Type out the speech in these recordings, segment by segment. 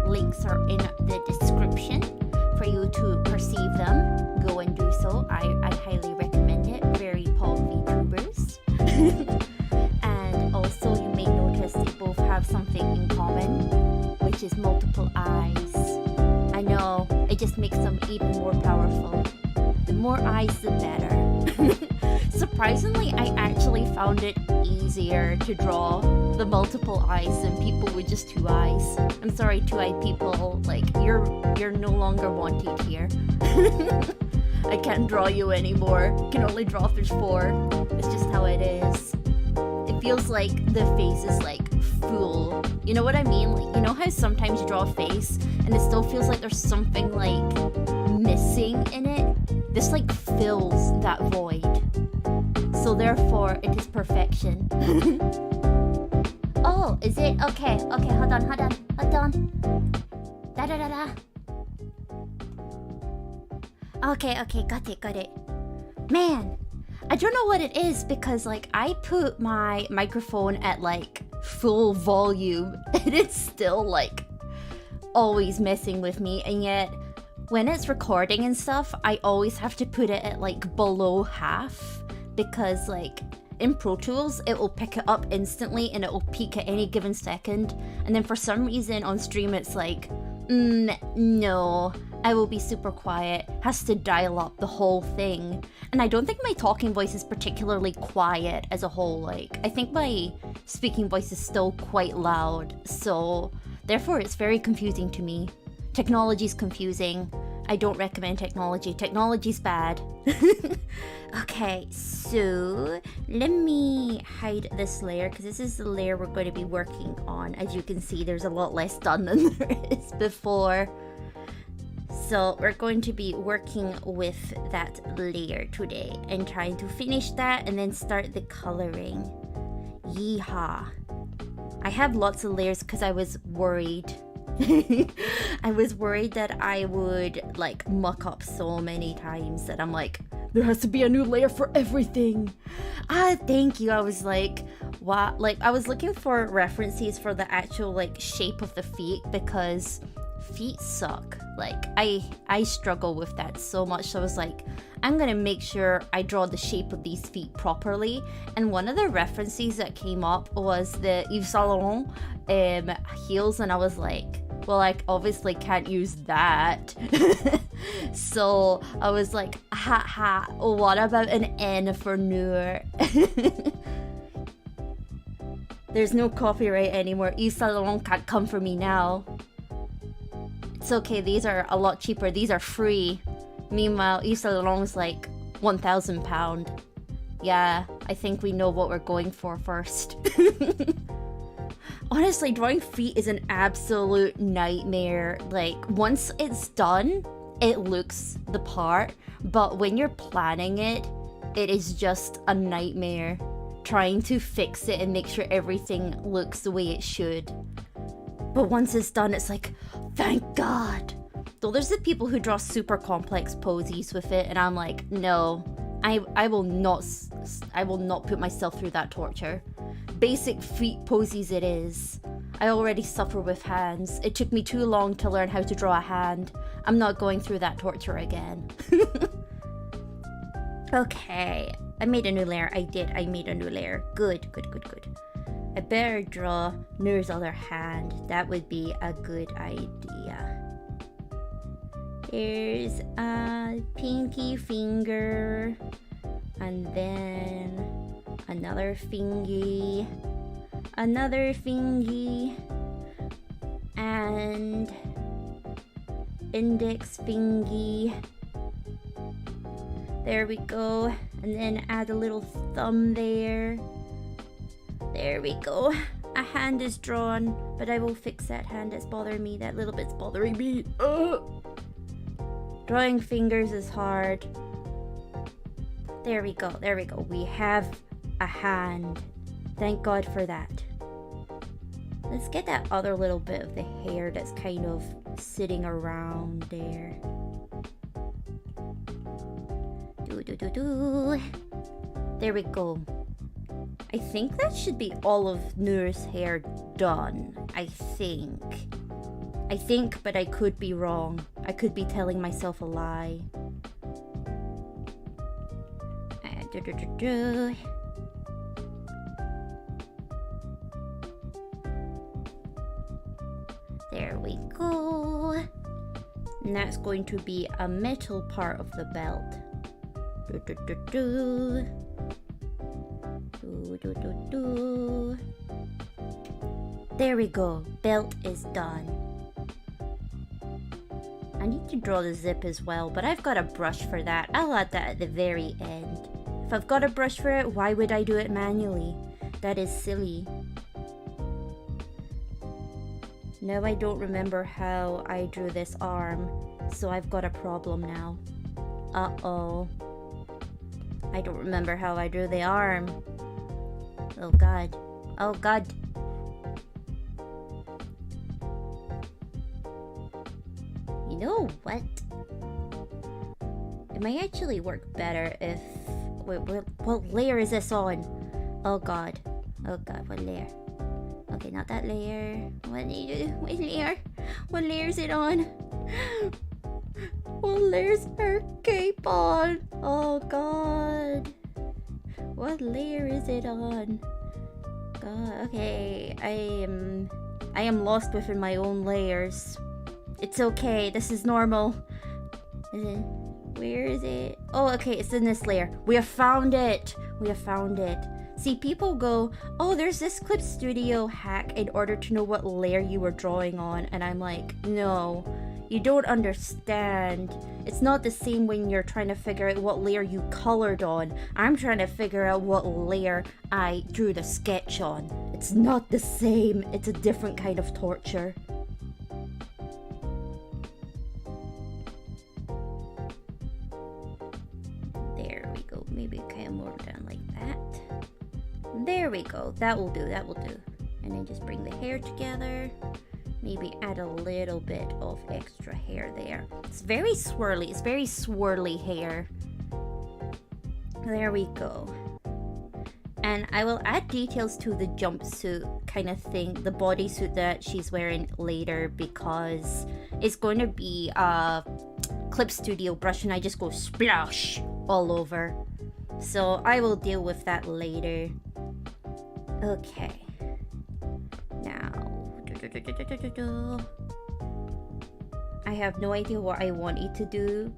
links are in the description for you to perceive them. Go and do so. I highly recommend it. Very Paul VTubers. And also you may notice they both have something in common, which is multiple eyes. I know, it just makes them even more powerful. The more eyes, the better. Surprisingly, I actually found it easier to draw the multiple eyes than people with just 2 eyes. I'm sorry, 2-eyed people, like, you're no longer wanted here. I can't draw you anymore. I can only draw if there's 4. It's just how it is. It feels like the face is like full. You know what I mean? Like, you know how sometimes you draw a face and it still feels like there's something like missing in it? This like fills that void. So therefore it is perfection. Oh, is it? Okay, hold on. Da. Okay, got it. Man, I don't know what it is because like I put my microphone at like full volume and it's still like always messing with me, and yet when it's recording and stuff I always have to put it at like below half because like in Pro Tools it will pick it up instantly and it will peak at any given second, and then for some reason on stream it's like no, I will be super quiet, has to dial up the whole thing. And I don't think my talking voice is particularly quiet as a whole. Like, I think my speaking voice is still quite loud, so therefore it's very confusing to me. Technology's confusing. I don't recommend technology. Technology's bad. Okay, so let me hide this layer because this is the layer we're going to be working on. As you can see, there's a lot less done than there is before. So we're going to be working with that layer today and trying to finish that and then start the coloring. Yeehaw. I have lots of layers because I was worried. I was worried that I would like muck up so many times that I'm like, there has to be a new layer for everything. Thank you. I was like, what? Like, I was looking for references for the actual like shape of the feet because feet suck. Like, I struggle with that so much. So I was like, I'm gonna make sure I draw the shape of these feet properly. And one of the references that came up was the Yves Saint Laurent heels, and I was like, well, I obviously can't use that. So I was like, what about an N for Noor? There's no copyright anymore. Yves Saint Laurent can't come for me now. It's okay, these are a lot cheaper. These are free. Meanwhile, Yves Saint Laurent's like £1,000. Yeah, I think we know what we're going for first. Honestly, drawing feet is an absolute nightmare. Like, once it's done, it looks the part. But when you're planning it, it is just a nightmare. Trying to fix it and make sure everything looks the way it should. But once it's done, it's like, thank God. Though there's the people who draw super complex poses with it, and I'm like, no, I will not put myself through that torture. Basic feet poses it is. I already suffer with hands. It took me too long to learn how to draw a hand. I'm not going through that torture again. Okay, I made a new layer. I made a new layer. Good. I better draw Noor's other hand. That would be a good idea. There's a pinky finger, and then another fingy, and index fingy. There we go. And then add a little thumb there. There we go. A hand is drawn, but I will fix that hand that's bothering me. That little bit's bothering me. Drawing fingers is hard. There we go. We have a hand. Thank God for that. Let's get that other little bit of the hair that's kind of sitting around there. There we go. I think that should be all of Noor's hair done. I think. I think, but I could be wrong. I could be telling myself a lie. There we go. And that's going to be a metal part of the belt. There we go. Belt is done. I need to draw the zip as well, but I've got a brush for that. I'll add that at the very end. If I've got a brush for it, why would I do it manually? That is silly. Now I don't remember how I drew this arm, so I've got a problem now. Uh-oh. I don't remember how I drew the arm. Oh god. Oh god. You know what? It might actually work better if... Wait, what layer is this on? Oh god. Oh god, what layer? Okay, not that layer. What layer? What layer is it on? What layer's her cape on? Oh god. What layer is it on? God, okay. I am lost within my own layers. It's okay, this is normal. Where is it? Oh, okay, it's in this layer. We have found it. We have found it. See, people go, oh, there's this Clip Studio hack in order to know what layer you were drawing on. And I'm like, no, you don't understand. It's not the same when you're trying to figure out what layer you colored on. I'm trying to figure out what layer I drew the sketch on. It's not the same. It's a different kind of torture. There we go. Maybe kind of more down like that. There we go. That will do. That will do. And then just bring the hair together. Maybe add a little bit of extra hair there. It's very swirly. It's very swirly hair. There we go. And I will add details to the jumpsuit kind of thing, the bodysuit that she's wearing later, because it's going to be a Clip Studio brush and I just go splash all over. So I will deal with that later. Okay. Now, I have no idea what I want it to do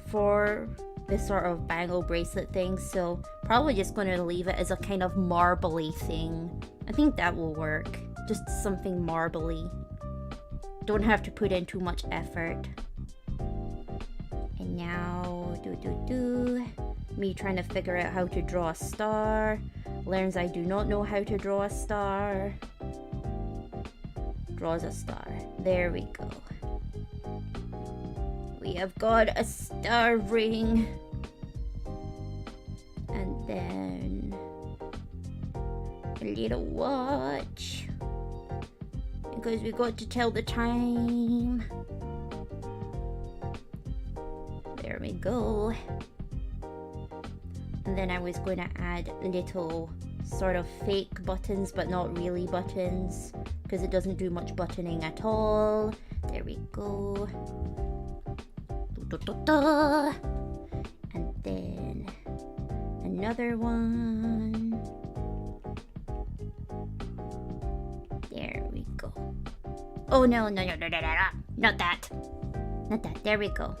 for this sort of bangle bracelet thing, so probably just going to leave it as a kind of marbly thing. I think that will work. Just something marbly. Don't have to put in too much effort. And now, me trying to figure out how to draw a star. Learns I do not know how to draw a star. Draws a star. There we go. We have got a star ring. And then a little watch. Because we got to tell the time. There we go. And then I was going to add little sort of fake buttons, but not really buttons, because it doesn't do much buttoning at all. There we go. And then another one. There we go. Oh no, not that. Not that. There we go.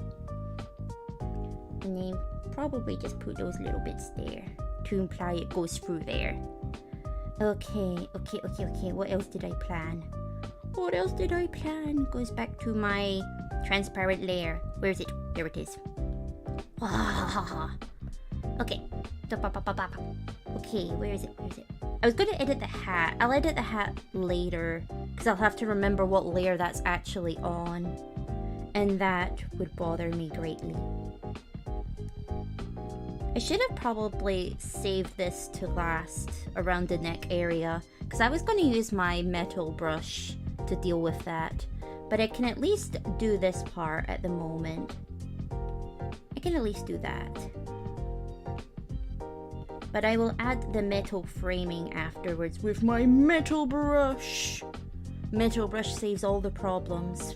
And then probably just put those little bits there to imply it goes through there. Okay. What else did I plan? Goes back to my transparent layer. Where is it? There it is. Okay. Okay, where is it? I was going to edit the hat. I'll edit the hat later, because I'll have to remember what layer that's actually on. And that would bother me greatly. I should have probably saved this to last around the neck area, because I was going to use my metal brush to deal with that. But I can at least do this part at the moment. I can at least do that. But I will add the metal framing afterwards with my metal brush. Metal brush saves all the problems.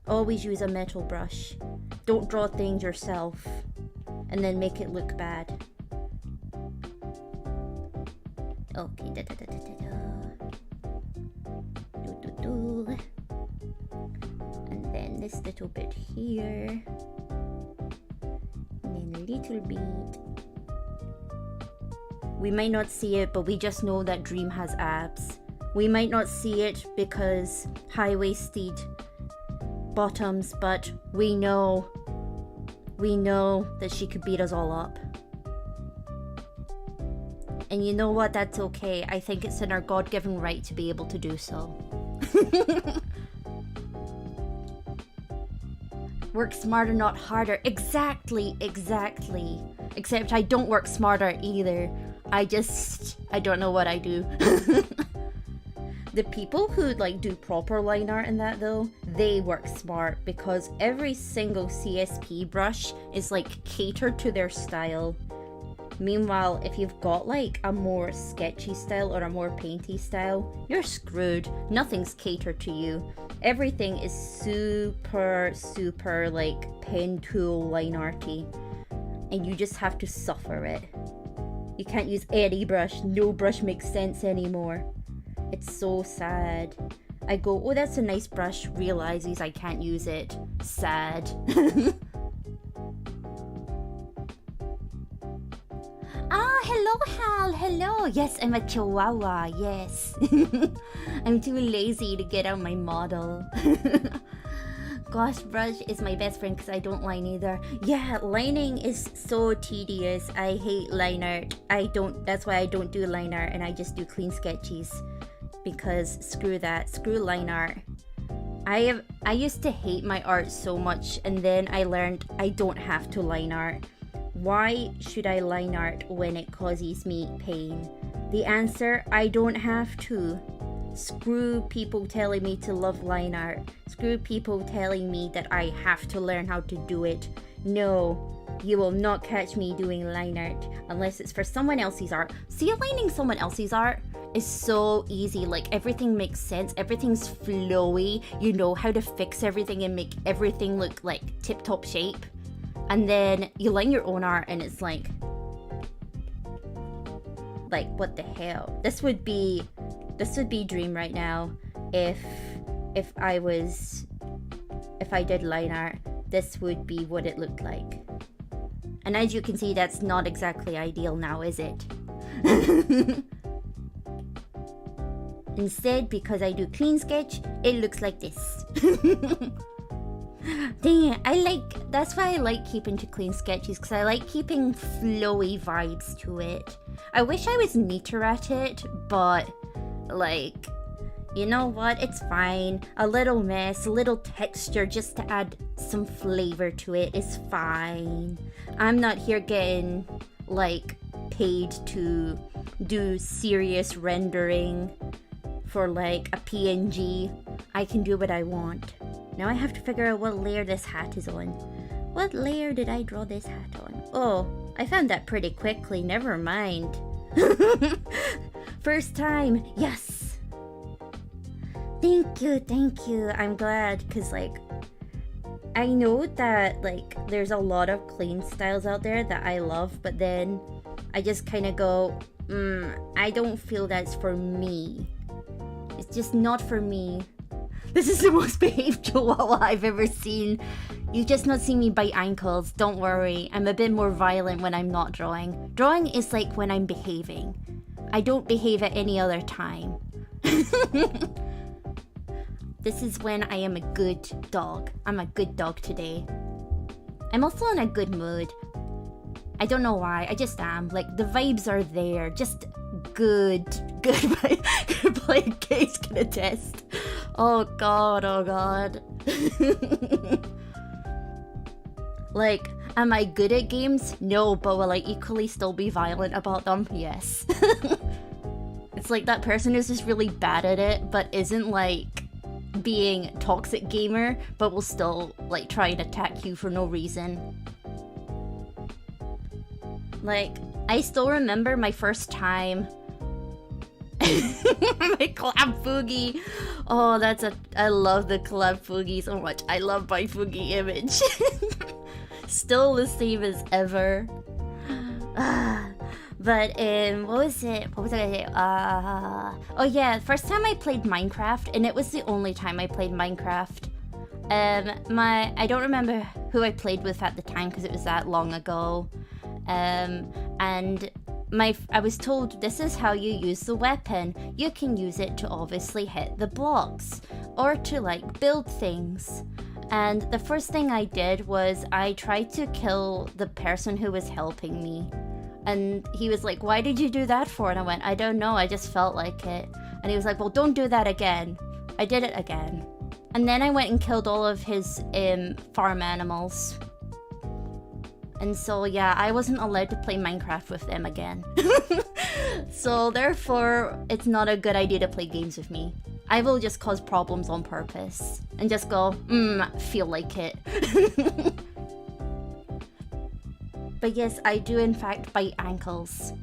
Always use a metal brush. Don't draw things yourself and then make it look bad. Okay, and then this little bit here, and then a little bit. We might not see it, but we just know that Dream has abs. We might not see it because high-waisted bottoms, but we know that she could beat us all up. And you know what? That's okay. I think it's in our God-given right to be able to do so. Work smarter, not harder. Exactly. Except I don't work smarter either. I don't know what I do. The people who like do proper line art and that though, they work smart because every single CSP brush is like catered to their style. Meanwhile, if you've got like a more sketchy style or a more painty style, you're screwed. Nothing's catered to you. Everything is super like pen tool line arty, and you just have to suffer it. You can't use any brush. No brush makes sense anymore. It's so sad. I go, oh, that's a nice brush, realizes I can't use it. Sad. Hello, Hal. Hello. Yes, I'm a chihuahua. Yes. I'm too lazy to get out my model. Gosh, brush is my best friend because I don't line either. Yeah, lining is so tedious. I hate line art. That's why I don't do line art and I just do clean sketches. Because screw that. Screw line art. I used to hate my art so much, and then I learned I don't have to line art. Why should I line art when it causes me pain? The answer, I don't have to. Screw people telling me to love line art. Screw people telling me that I have to learn how to do it. No, you will not catch me doing line art unless it's for someone else's art. See, aligning someone else's art is so easy. Like, everything makes sense. Everything's flowy. You know how to fix everything and make everything look like tip-top shape. And then you line your own art and it's like what the hell? This would be Dream right now if I did line art. This would be what it looked like. And as you can see, that's not exactly ideal now, is it? Instead, because I do clean sketch, it looks like this. Dang it, that's why I like keeping to clean sketches, because I like keeping flowy vibes to it. I wish I was neater at it, but like, you know what, it's fine. A little mess, a little texture just to add some flavor to it is fine. I'm not here getting like paid to do serious rendering for like a PNG. I can do what I want. Now I have to figure out what layer this hat is on. What layer did I draw this hat on? Oh, I found that pretty quickly. Never mind. First time. Yes. Thank you. I'm glad, because like, I know that like there's a lot of clean styles out there that I love, but then I just kind of go, I don't feel that's for me. It's just not for me. This is the most behaved chihuahua I've ever seen. You've just not seen me bite ankles. Don't worry. I'm a bit more violent when I'm not drawing. Drawing is like when I'm behaving. I don't behave at any other time. This is when I am a good dog. I'm a good dog today. I'm also in a good mood. I don't know why. I just am. Like, the vibes are there. Just good playing case can attest. Oh god. Like, am I good at games? No, but will I equally still be violent about them? Yes. It's like that person who's just really bad at it, but isn't like being toxic gamer, but will still like try and attack you for no reason. Like, I still remember my first time My Club Fugi. Oh, I love the Club Fugi so much. I love my Fugi image. Still the same as ever. But what was it? What was I gonna say? Oh yeah, first time I played Minecraft, and it was the only time I played Minecraft. I don't remember who I played with at the time because it was that long ago. And I was told this is how you use the weapon. You can use it to obviously hit the blocks or to like build things. And the first thing I did was I tried to kill the person who was helping me. And he was like, "Why did you do that for?" And I went, "I don't know, I just felt like it." And he was like, "Well, don't do that again." I did it again. And then I went and killed all of his farm animals. And so yeah, I wasn't allowed to play Minecraft with them again. So therefore, it's not a good idea to play games with me. I will just cause problems on purpose. And just go, feel like it. But yes, I do in fact bite ankles.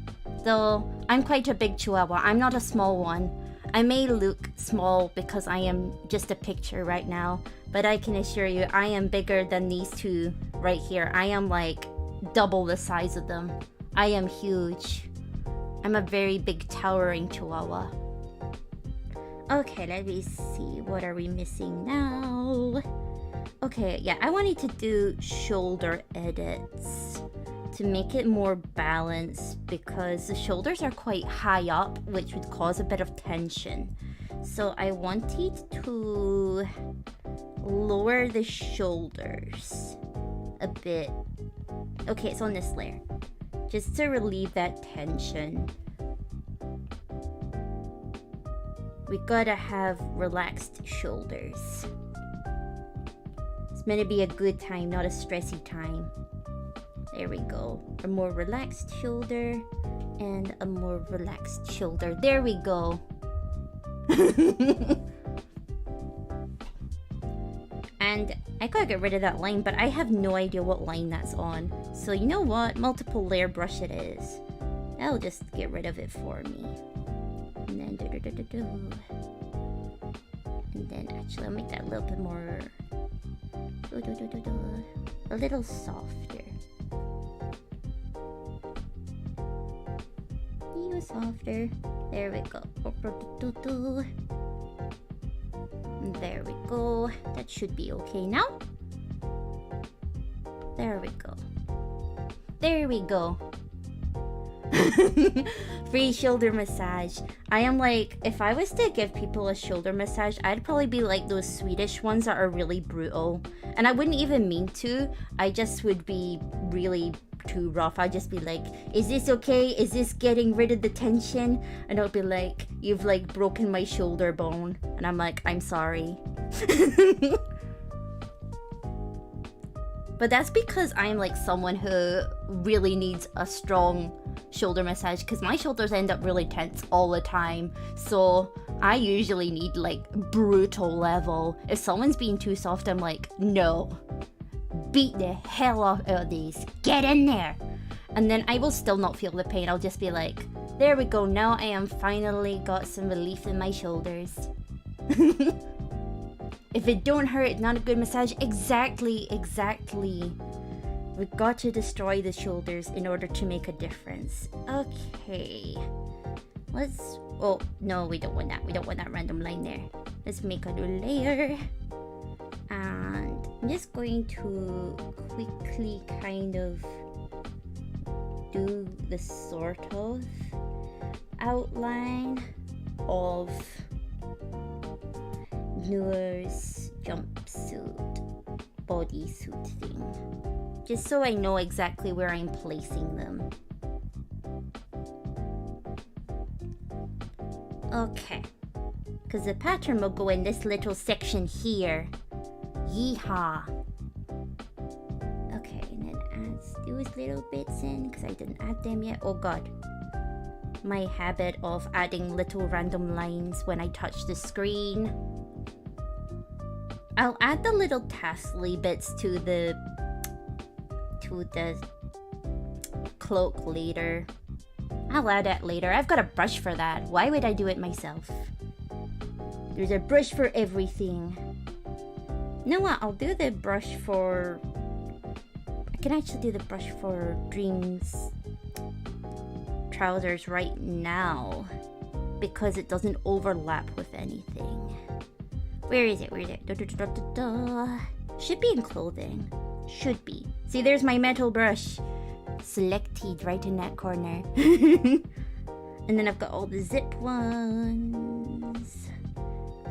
Though, I'm quite a big chihuahua. I'm not a small one. I may look small because I am just a picture right now, but I can assure you I am bigger than these two right here. I am like double the size of them. I am huge. I'm a very big towering chihuahua. Okay, let me see. What are we missing now? Okay, yeah, I wanted to do shoulder edits to make it more balanced because the shoulders are quite high up, which would cause a bit of tension. So I wanted to lower the shoulders a bit. Okay, it's on this layer. Just to relieve that tension. We gotta have relaxed shoulders. It's meant to be a good time, not a stressy time. There we go. A more relaxed shoulder and a more relaxed shoulder. There we go. And I gotta get rid of that line, but I have no idea what line that's on. So you know what? Multiple layer brush it is. That'll just get rid of it for me. And then And then actually I'll make that a little bit more a little softer. Even softer. There we go. There we go. That should be okay now. There we go. There we go. Free shoulder massage. I am like, if I was to give people a shoulder massage, I'd probably be like those Swedish ones that are really brutal. And I wouldn't even mean to. I just would be really too rough. I'd just be like, "Is this okay? Is this getting rid of the tension?" And I'll be like, "You've like broken my shoulder bone." And I'm like, "I'm sorry." But that's because I'm like someone who really needs a strong shoulder massage because my shoulders end up really tense all the time. So I usually need like brutal level. If someone's being too soft, I'm like, "No. Beat the hell out of these. Get in there." And then I will still not feel the pain. I'll just be like, "There we go. Now I am finally got some relief in my shoulders." If it don't hurt, not a good massage. Exactly. We got to destroy the shoulders in order to make a difference. Okay. Let's... Oh, no, we don't want that. We don't want that random line there. Let's make a new layer. And I'm just going to quickly kind of do the sort of outline of Noor's jumpsuit, bodysuit thing. Just so I know exactly where I'm placing them. Okay. Because the pattern will go in this little section here. Yeehaw. Okay, and then add those little bits in because I didn't add them yet. Oh god. My habit of adding little random lines when I touch the screen. I'll add the little tassely bits to the cloak later. I'll add that later. I've got a brush for that. Why would I do it myself? There's a brush for everything. You know what? I'll do the brush for... I can actually do the brush for Dream's trousers right now, because it doesn't overlap with anything. Where is it? Where is it? Da, da, da, da, da. Should be in clothing. Should be. See, there's my metal brush. Selected right in that corner. And then I've got all the zip ones.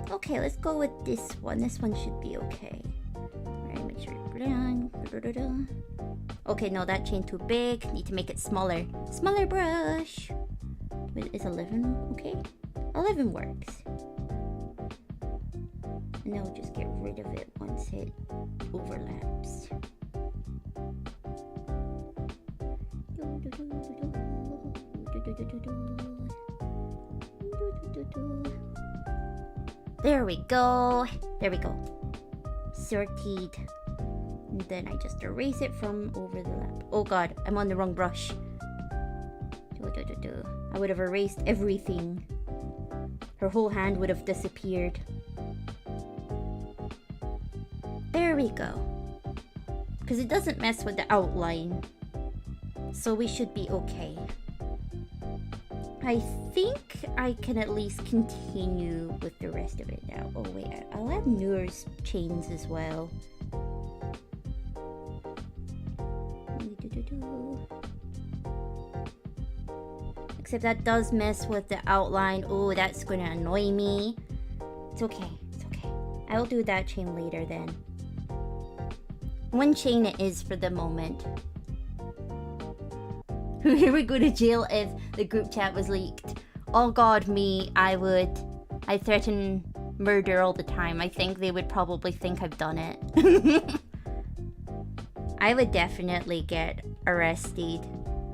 Okay, let's go with this one. This one should be okay. Alright, make sure it's done. Okay, no, that chain too big. Need to make it smaller. Smaller brush. Wait, is 11 okay? 11 works. And then we'll just get rid of it once it overlaps. There we go. There we go. Sorted. And then I just erase it from over the lap. Oh god, I'm on the wrong brush. I would have erased everything. Her whole hand would have disappeared. There we go. Because it doesn't mess with the outline. So we should be okay. I think I can at least continue with the rest of it now. Oh wait, I'll add Noor's chains as well. Except that does mess with the outline. Oh, that's gonna annoy me. It's okay, it's okay. I'll do that chain later then. One chain it is for the moment. We would go to jail if the group chat was leaked. Oh god, me, I threaten murder all the time. I think they would probably think I've done it. I would definitely get arrested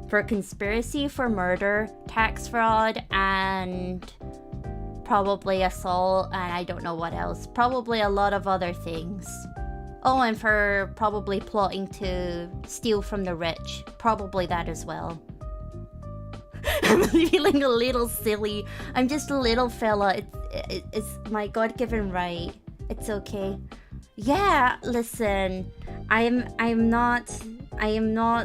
for conspiracy for murder, tax fraud, and probably assault, and I don't know what else. Probably a lot of other things. Oh, and for probably plotting to steal from the rich. Probably that as well. I'm feeling a little silly. I'm just a little fella. It's my God-given right. It's okay. Yeah, listen. I am not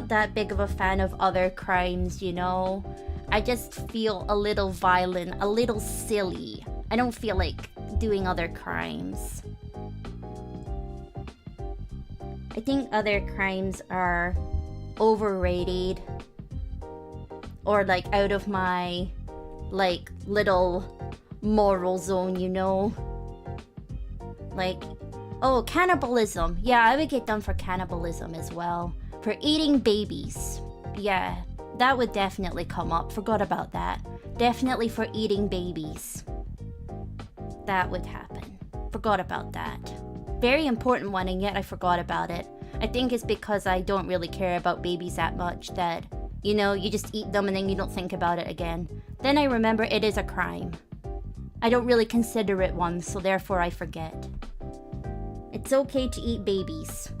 that big of a fan of other crimes, you know? I just feel a little violent, a little silly. I don't feel like doing other crimes. I think other crimes are overrated, or like out of my like little moral zone, you know? Like, oh, cannibalism. Yeah, I would get done for cannibalism as well. For eating babies. Yeah, that would definitely come up. Forgot about that. Definitely for eating babies. That would happen. Forgot about that. Very important one, and yet I forgot about it. I think it's because I don't really care about babies that much that, you know, you just eat them and then you don't think about it again. Then I remember it is a crime. I don't really consider it one, so therefore I forget. It's okay to eat babies.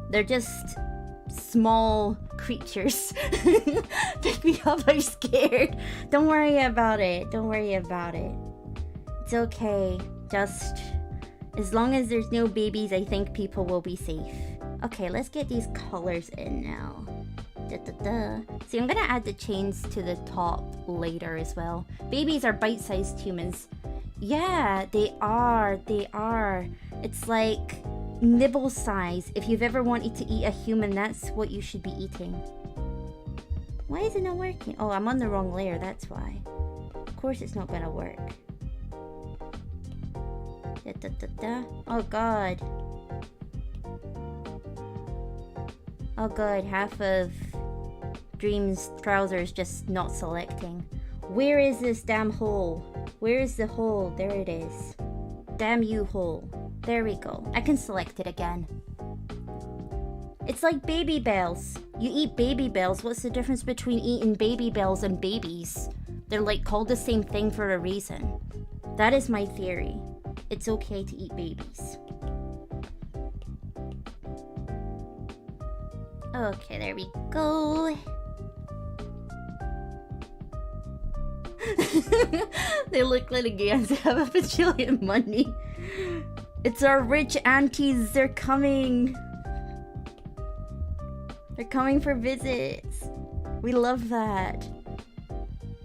They're just small creatures. Pick me up, I'm scared. Don't worry about it. Don't worry about it. It's okay. Just as long as there's no babies, I think people will be safe. Okay, let's get these colors in now. See, I'm gonna add the chains to the top later as well. Babies are bite-sized humans. Yeah, they are. They are. It's like nibble size. If you've ever wanted to eat a human, that's what you should be eating. Why is it not working? Oh, I'm on the wrong layer, that's why. Of course it's not gonna work. Oh god. Oh god, half of Dream's trousers just not selecting. Where is this damn hole? Where is the hole? There it is. Damn you hole. There we go. I can select it again. It's like baby bells. You eat baby bells. What's the difference between eating baby bells and babies? They're like called the same thing for a reason. That is my theory. It's okay to eat babies. Okay, there we go. They look like Gans have a bajillion money. It's our rich aunties. They're coming. They're coming for visits. We love that.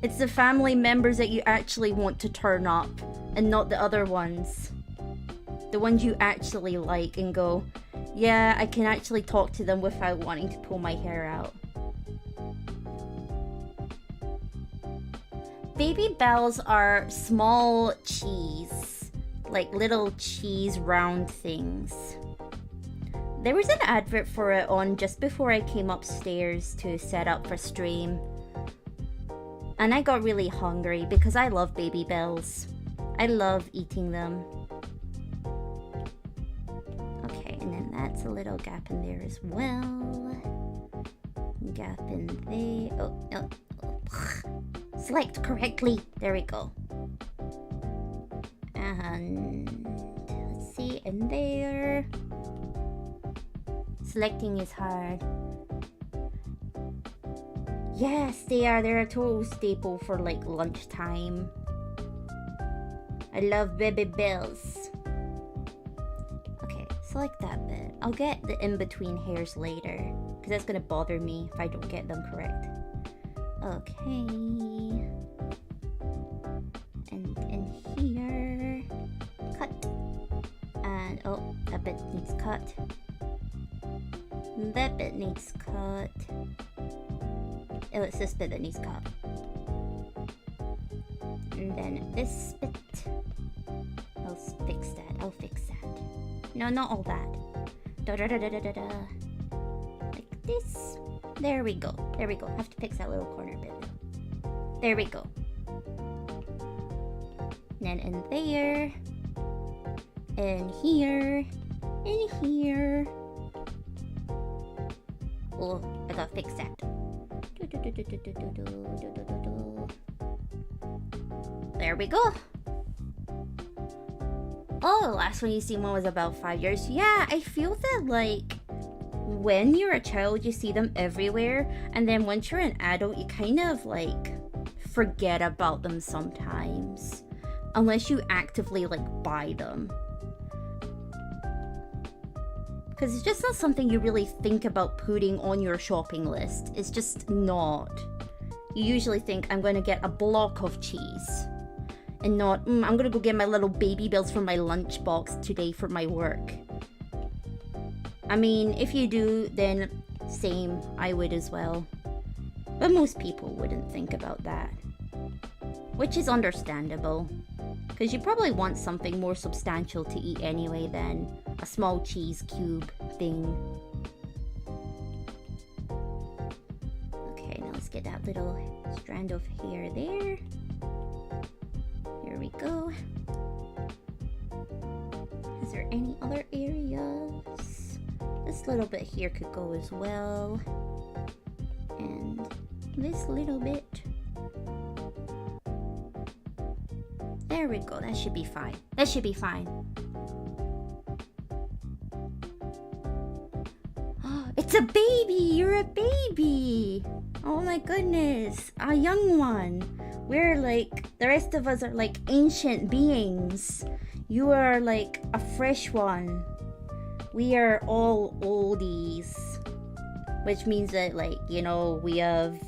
It's the family members that you actually want to turn up and not the other ones. The ones you actually like and go, yeah, I can actually talk to them without wanting to pull my hair out. Baby bells are small cheese, like little cheese round things. There was an advert for it on just before I came upstairs to set up for stream. And I got really hungry because I love baby bells. I love eating them. Okay, and then that's a little gap in there as well. Gap in there. Oh. Select correctly. There we go. And let's see, in there. Selecting is hard. Yes, they are. They're a total staple for like lunchtime. I love baby bells. Okay, select that bit. I'll get the in-between hairs later, because that's gonna bother me if I don't get them correct. Okay. And in here. Cut. And oh, that bit needs cut. That bit needs cut. Oh, it's this bit that needs cut. And then this bit. I'll fix that. I'll fix that. No, not all that. Da-da-da-da-da-da. Like this. There we go. There we go. Have to fix that little corner bit. There we go. And then in there. And here. And here. Oh, I gotta fix that. There we go. Oh, the last one you seen one was about 5 years. Yeah, I feel that like when you're a child you see them everywhere, and then once you're an adult you kind of like forget about them sometimes. Unless you actively like buy them. Because it's just not something you really think about putting on your shopping list. It's just not. You usually think, I'm going to get a block of cheese. And not, I'm going to go get my little baby bells from my lunchbox today for my work. I mean, if you do, then same, I would as well. But most people wouldn't think about that. Which is understandable. Because you probably want something more substantial to eat anyway than a small cheese cube thing. Okay, now let's get that little strand of hair there. Here we go. Is there any other areas? This little bit here could go as well. And this little bit. There we go, that should be fine. That should be fine. It's a baby! You're a baby! Oh my goodness, a young one. We're like, the rest of us are like ancient beings. You are like a fresh one. We are all oldies. Which means that like, you know, we have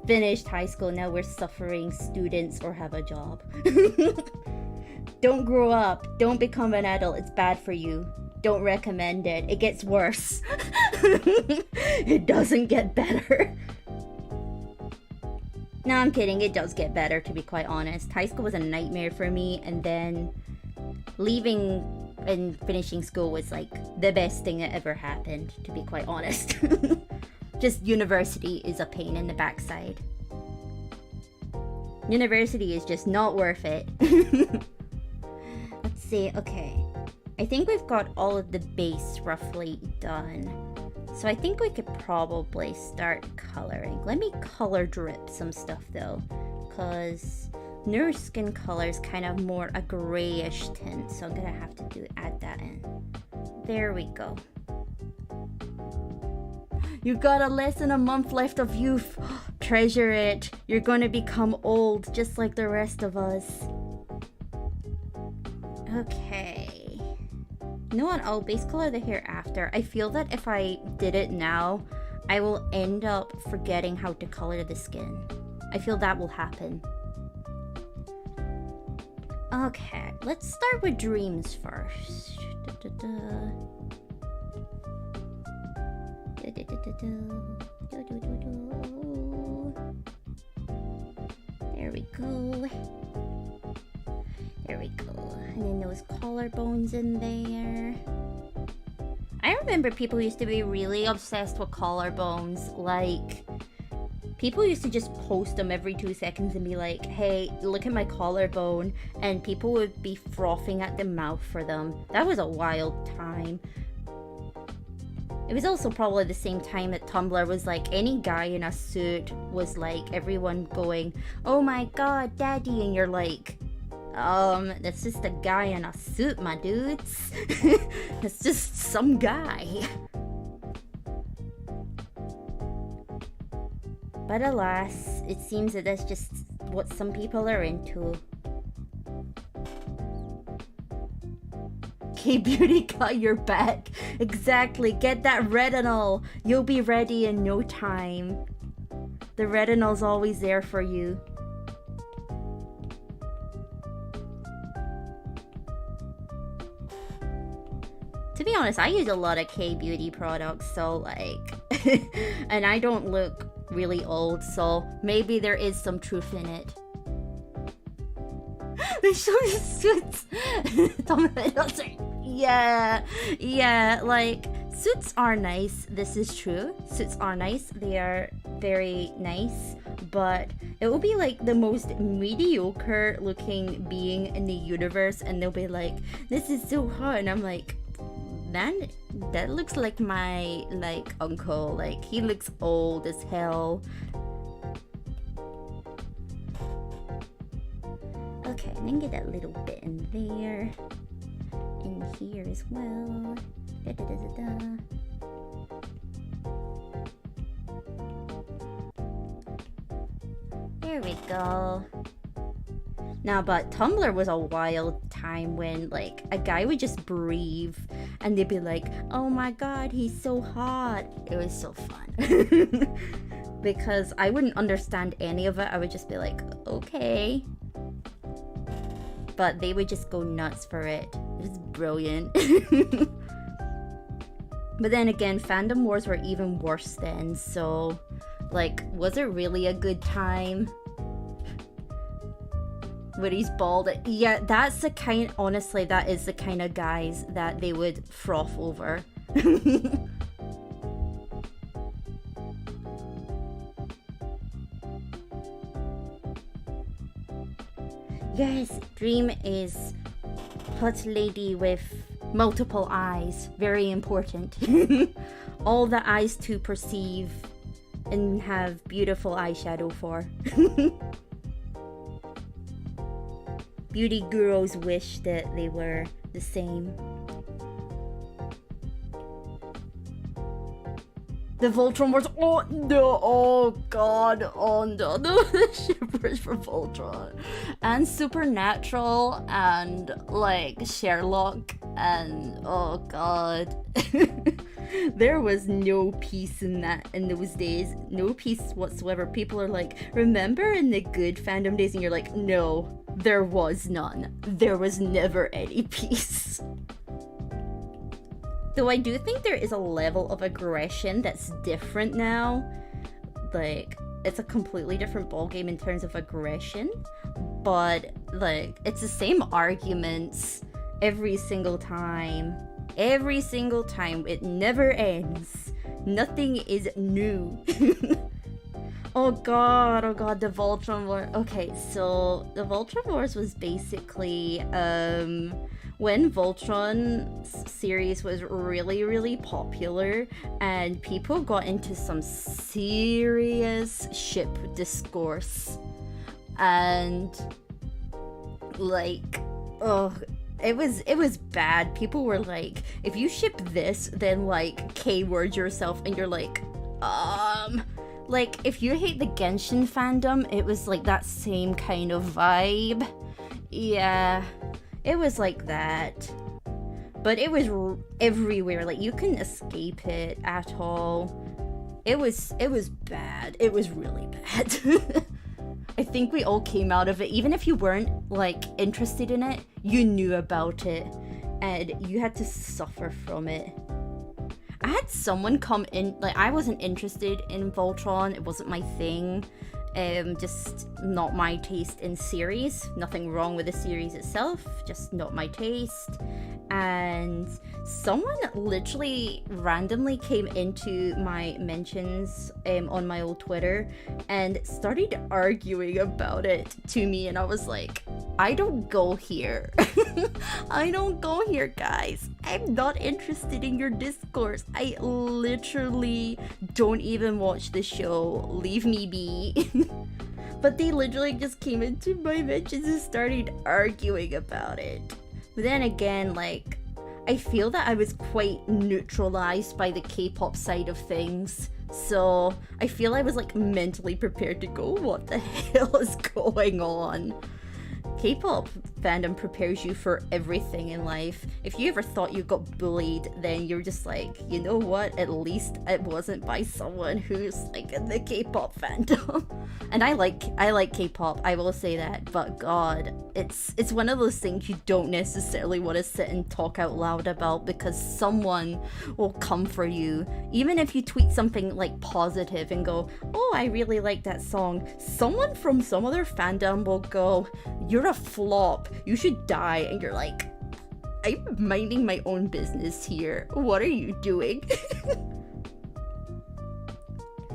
finished high school, now we're suffering students or have a job. Don't grow up. Don't become an adult. It's bad for you. Don't recommend it. It gets worse. It doesn't get better. No, I'm kidding. It does get better, to be quite honest. High school was a nightmare for me, and then leaving and finishing school was like the best thing that ever happened, to be quite honest. Just university is a pain in the backside. University is just not worth it. Let's see, okay. I think we've got all of the base roughly done. So I think we could probably start coloring. Let me color drip some stuff though, because Noor's skin color is kind of more a grayish tint, so I'm gonna have to add that in. There we go. You got less than a month left of youth. Treasure it. You're gonna become old just like the rest of us. Okay. You know what? I'll base color the hair after. I feel that if I did it now, I will end up forgetting how to color the skin. I feel that will happen. Okay, let's start with dreams first. There we go. There we go. And then those collarbones in there. I remember people used to be really obsessed with collarbones. Like, people used to just post them every 2 seconds and be like, hey, look at my collarbone. And people would be frothing at the mouth for them. That was a wild time. It was also probably the same time that Tumblr was like, any guy in a suit was like, everyone going, oh my god, daddy, and you're like, that's just a guy in a suit, my dudes. It's just some guy. But alas, it seems that that's just what some people are into. K-Beauty got your back. Exactly, get that retinol. You'll be ready in no time. The retinol's always there for you. To be honest, I use a lot of K-Beauty products, so like, and I don't look really old, so maybe there is some truth in it. They show you suits. Yeah, like, suits are nice. This is true. Suits are nice. They are very nice, but it will be like the most mediocre looking being in the universe, and they'll be like, this is so hot, and I'm like, man, that looks like my like uncle. Like, he looks old as hell. Okay, and then get that little bit in there, in here as well. Da, da, da, da, da. There we go. Now, but Tumblr was a wild time when, like, a guy would just breathe and they'd be like, oh my god, he's so hot. It was so fun. Because I wouldn't understand any of it. I would just be like, okay. But they would just go nuts for it. It was brilliant. But then again, fandom wars were even worse then, so, like, was it really a good time? Where he's bald. Yeah, that's the kind, honestly, that is the kind of guys that they would froth over. Yes, Dream is hot lady with multiple eyes. Very important. All the eyes to perceive and have beautiful eyeshadow for. Beauty gurus wish that they were the same. The Voltron Wars. Oh no! Oh god! Oh no! The shippers for Voltron and Supernatural and like Sherlock and oh god, there was no peace in that in those days. No peace whatsoever. People are like, remember in the good fandom days, and you're like, no, there was none. There was never any peace. Though I do think there is a level of aggression that's different now. Like, it's a completely different ballgame in terms of aggression. But, like, it's the same arguments every single time. Every single time. It never ends. Nothing is new. Oh god, the Voltron Wars. Okay, so the Voltron Wars was basically, when Voltron series was really, really popular and people got into some serious ship discourse. And, like, oh, it was bad. People were like, if you ship this, then, like, K-word yourself, and you're like, Like, if you hate the Genshin fandom, it was like that same kind of vibe. Yeah, it was like that. But it was everywhere. Like, you couldn't escape it at all. It was bad. It was really bad. I think we all came out of it. Even if you weren't, like, interested in it, you knew about it. And you had to suffer from it. I had someone come in, like, I wasn't interested in Voltron. It wasn't my thing. Just not my taste in series. Nothing wrong with the series itself, just not my taste. And someone literally randomly came into my mentions on my old Twitter and started arguing about it to me, and I was like, I don't go here. I don't go here, guys. I'm not interested in your discourse. I literally don't even watch the show. Leave me be. But they literally just came into my mentions and started arguing about it. But then again, like, I feel that I was quite neutralized by the K-pop side of things. So I feel I was like mentally prepared to go, what the hell is going on? K-pop fandom prepares you for everything in life. If you ever thought you got bullied, then you're just like, you know what? At least it wasn't by someone who's like in the K-pop fandom. And I like K-pop, I will say that, but God, it's one of those things you don't necessarily want to sit and talk out loud about, because someone will come for you. Even if you tweet something like positive and go, oh, I really like that song, someone from some other fandom will go, you're a flop, you should die, and you're like, I'm minding my own business here. What are you doing?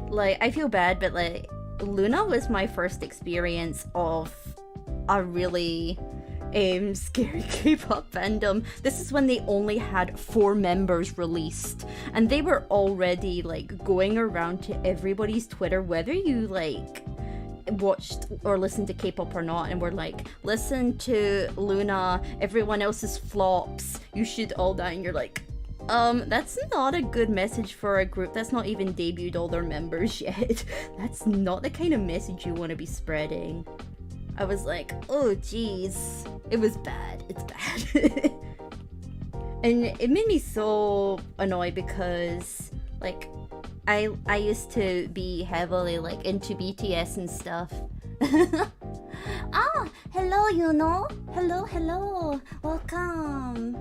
Like, I feel bad, but like, Luna was my first experience of a really scary K-pop fandom. This is when they only had 4 members released, and they were already like going around to everybody's Twitter, whether you like watched or listened to K-pop or not, and we're like, listen to Luna, everyone else is flops, you should all die, and you're like, that's not a good message for a group that's not even debuted all their members yet. That's not the kind of message you want to be spreading. I was like, oh geez, it was bad, it's bad. And it made me so annoyed because like I used to be heavily like into BTS and stuff. Ah, hello, you know? Hello, welcome.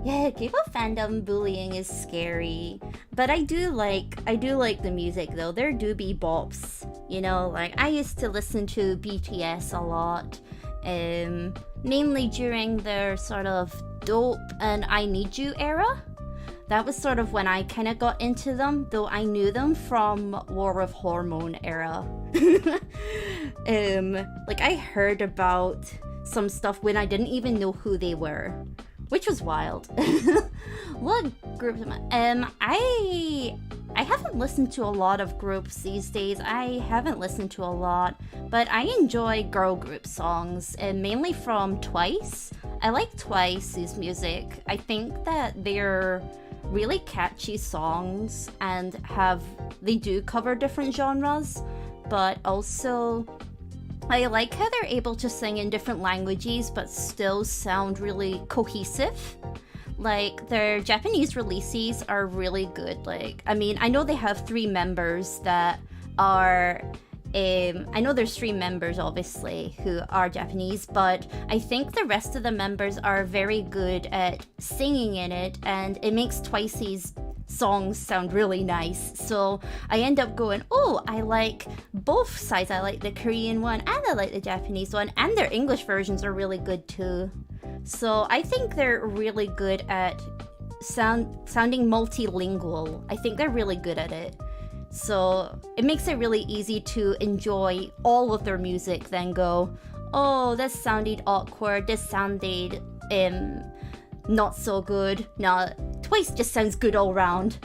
Yeah, K-pop fandom bullying is scary, but I do like the music though. There do be bops, you know. Like I used to listen to BTS a lot, mainly during their sort of Dope and I Need You era. That was sort of when I kind of got into them, though I knew them from War of Hormone era. Like I heard about some stuff when I didn't even know who they were, which was wild. What groups am I haven't listened to a lot of groups these days. I haven't listened to a lot, but I enjoy girl group songs, and mainly from Twice. I like Twice's music. I think that they're really catchy songs and they do cover different genres, but also I like how they're able to sing in different languages but still sound really cohesive. Like their Japanese releases are really good. Like, I mean, I know they have 3 members that are I know there's 3 members obviously who are Japanese, but I think the rest of the members are very good at singing in it, and it makes Twice's songs sound really nice. So I end up going, oh, I like both sides. I like the Korean one and I like the Japanese one, and their English versions are really good too. So I think they're really good at sounding multilingual. I think they're really good at it. So it makes it really easy to enjoy all of their music, then go, oh, that sounded awkward, this sounded not so good. No, Twice just sounds good all round.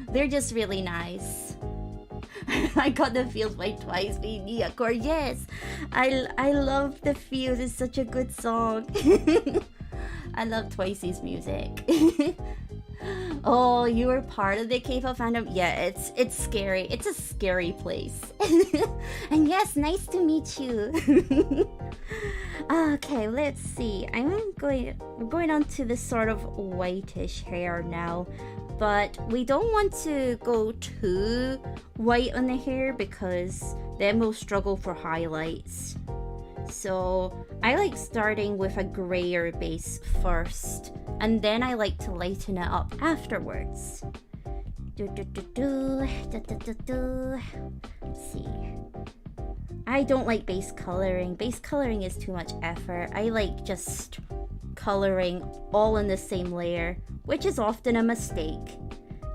They're just really nice. I got the feels by Twice being Nia Moni. Yes, I love the feels. It's such a good song. I love Twice's music. Oh, you were part of the K-pop fandom? Yeah, it's scary. It's a scary place. And yes, nice to meet you. Okay, let's see. We're going on to this sort of whitish hair now. But we don't want to go too white on the hair because then we'll struggle for highlights. So I like starting with a grayer base first, and then I like to lighten it up afterwards. Let's see. I don't like base coloring. Base coloring is too much effort. I like just coloring all in the same layer, which is often a mistake.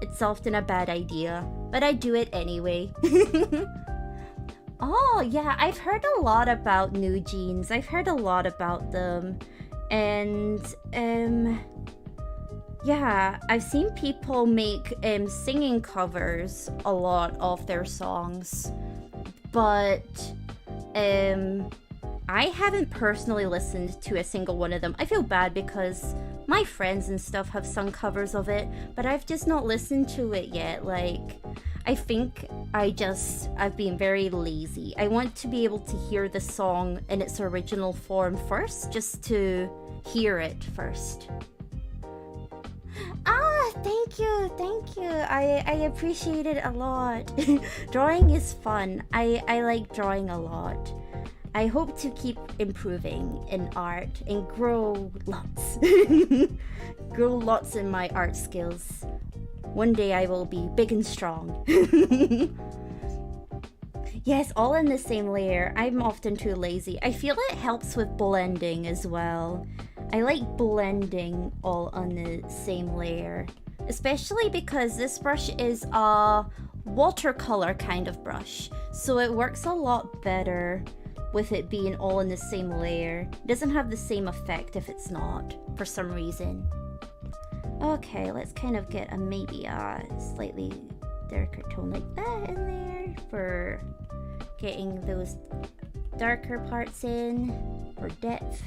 It's often a bad idea, but I do it anyway. Oh, yeah, I've heard a lot about New Jeans. I've heard a lot about them. And, yeah, I've seen people make singing covers a lot of their songs. But, I haven't personally listened to a single one of them. I feel bad because my friends and stuff have sung covers of it, but I've just not listened to it yet. Like, I think I've been very lazy. I want to be able to hear the song in its original form first, just to hear it first. Ah, thank you. I appreciate it a lot. Drawing is fun. I like drawing a lot. I hope to keep improving in art and grow lots. Grow lots in my art skills. One day I will be big and strong. Yes, all in the same layer. I'm often too lazy. I feel it helps with blending as well. I like blending all on the same layer. Especially because this brush is a watercolor kind of brush. So it works a lot better with it being all in the same layer. It doesn't have the same effect if it's not, for some reason. Okay, let's kind of get maybe a slightly darker tone like that in there for getting those darker parts in for depth.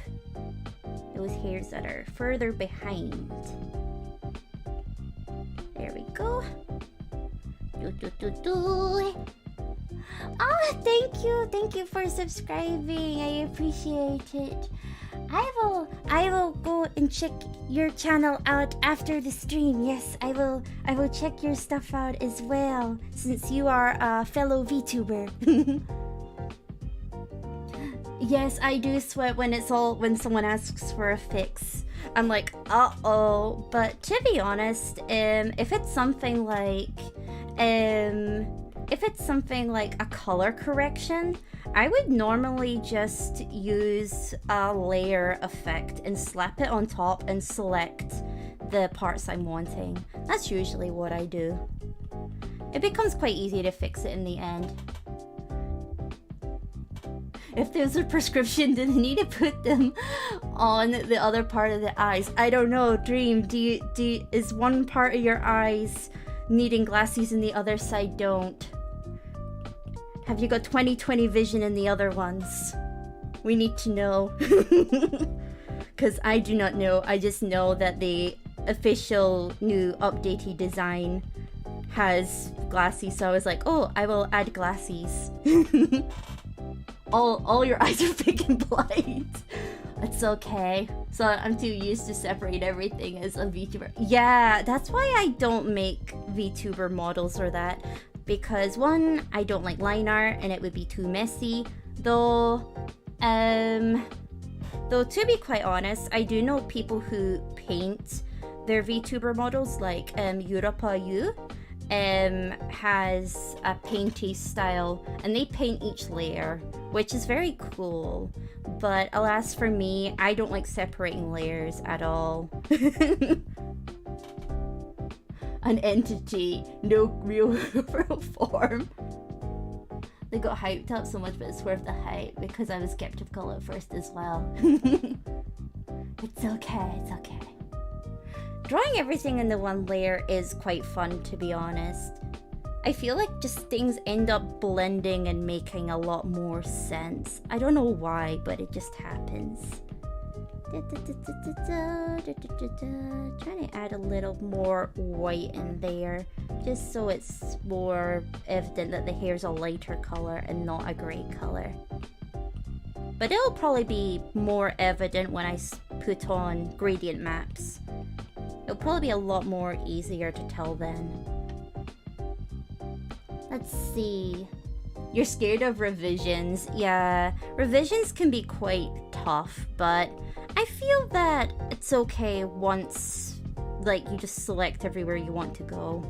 Those hairs that are further behind. There we go. Ah, thank you for subscribing. I appreciate it. I will go and check your channel out after the stream. Yes, I will check your stuff out as well, since you are a fellow VTuber. Yes, I do sweat when someone asks for a fix. I'm like, uh-oh. But to be honest, if it's something like a color correction, I would normally just use a layer effect and slap it on top and select the parts I'm wanting. That's usually what I do. It becomes quite easy to fix it in the end. If there's a prescription, do they need to put them on the other part of the eyes? I don't know. Dream, is one part of your eyes needing glasses and the other side don't? Have you got 20/20 vision in the other ones? We need to know. Because I do not know. I just know that the official new updated design has glasses, so I was like, oh, I will add glasses. All your eyes are big and blind. It's okay. So I'm too used to separate everything as a VTuber. Yeah, that's why I don't make VTuber models or that. Because one, I don't like line art and it would be too messy. Though to be quite honest, I do know people who paint their VTuber models, like Europa U. Has a painty style, and they paint each layer, which is very cool. But alas for me, I don't like separating layers at all. An entity, no real form. They got hyped up so much, but it's worth the hype because I was skeptical at first as well. It's okay, it's okay. Drawing everything in the one layer is quite fun, to be honest. I feel like just things end up blending and making a lot more sense. I don't know why, but it just happens. Trying to add a little more white in there, just so it's more evident that the hair's a lighter color and not a grey color. But it'll probably be more evident when I put on gradient maps. It'll probably be a lot more easier to tell then. Let's see. You're scared of revisions. Yeah, revisions can be quite tough, but I feel that it's okay once, like, you just select everywhere you want to go.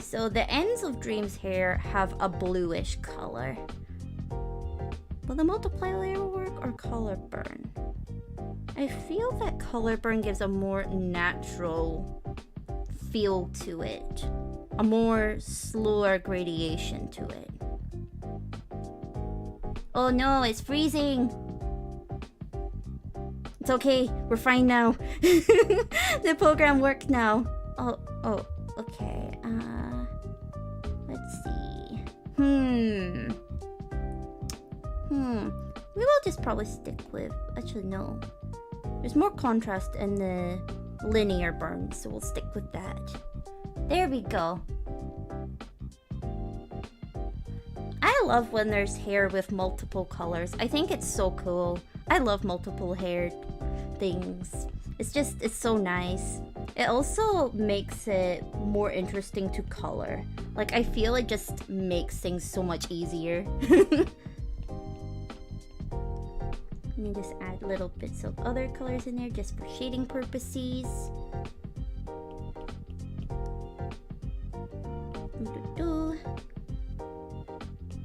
So the ends of Dream's hair have a bluish color. Will the multiply layer work or color burn? I feel that color burn gives a more natural feel to it. A more slower gradation to it. Oh no, it's freezing! It's okay, we're fine now. The program worked now. Oh, okay. Let's see. We will just probably stick with... Actually, no. There's more contrast in the linear burn, so we'll stick with that. There we go. I love when there's hair with multiple colors. I think it's so cool. I love multiple hair things. It's so nice. It also makes it more interesting to color. Like, I feel it just makes things so much easier. Let me just add little bits of other colors in there just for shading purposes.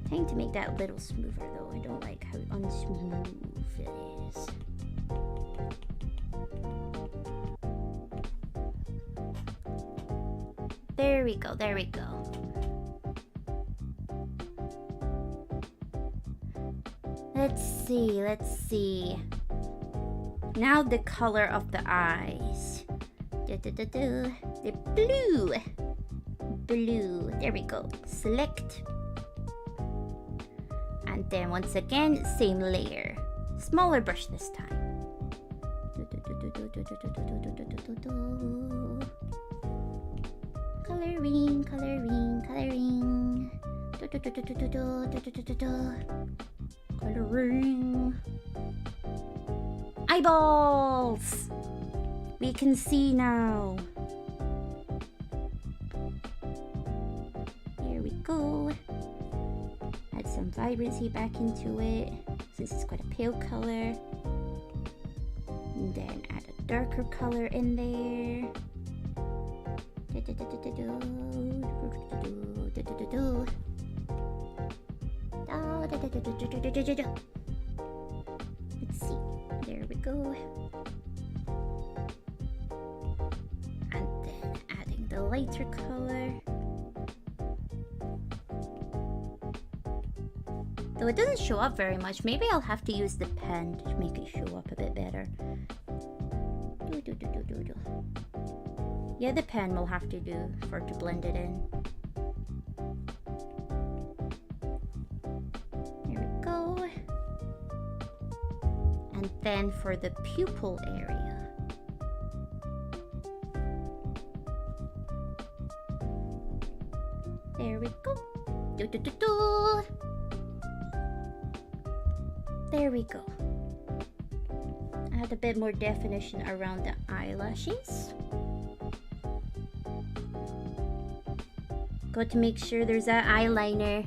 Trying to make that a little smoother though. I don't like how unsmooth it is. There we go, there we go. Let's see. Now the color of the eyes. The blue. Blue, there we go. Select. And then once again, same layer. Smaller brush this time. Coloring. Coloring. Eyeballs! We can see now. There we go. Add some vibrancy back into it, since it's quite a pale color. And then add a darker color in there. Let's see. There we go. And then adding the lighter color. Though it doesn't show up very much, maybe I'll have to use the pen to make it show up a bit better. Yeah, the pen will have to do for it to blend it in. There we go. And then for the pupil area. There we go. There we go. Add a bit more definition around the eyelashes. Got to make sure there's an eyeliner.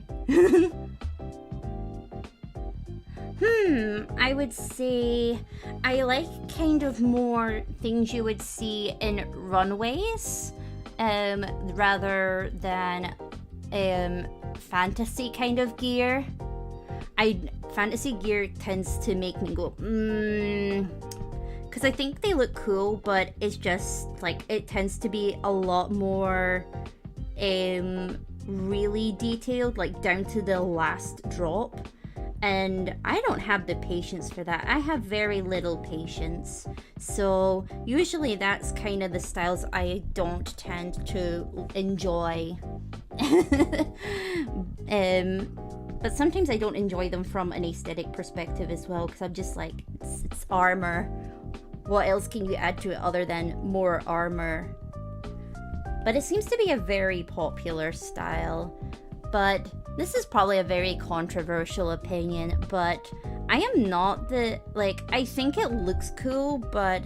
I would say I like kind of more things you would see in runways rather than fantasy kind of gear. Fantasy gear tends to make me go, because I think they look cool, but it's just like it tends to be a lot more really detailed, like down to the last drop. And I don't have the patience for that. I have very little patience. So usually that's kind of the styles I don't tend to enjoy. But sometimes I don't enjoy them from an aesthetic perspective as well, because I'm just like, it's armor. What else can you add to it other than more armor? But it seems to be a very popular style. But this is probably a very controversial opinion, but I am not the, like, I think it looks cool, but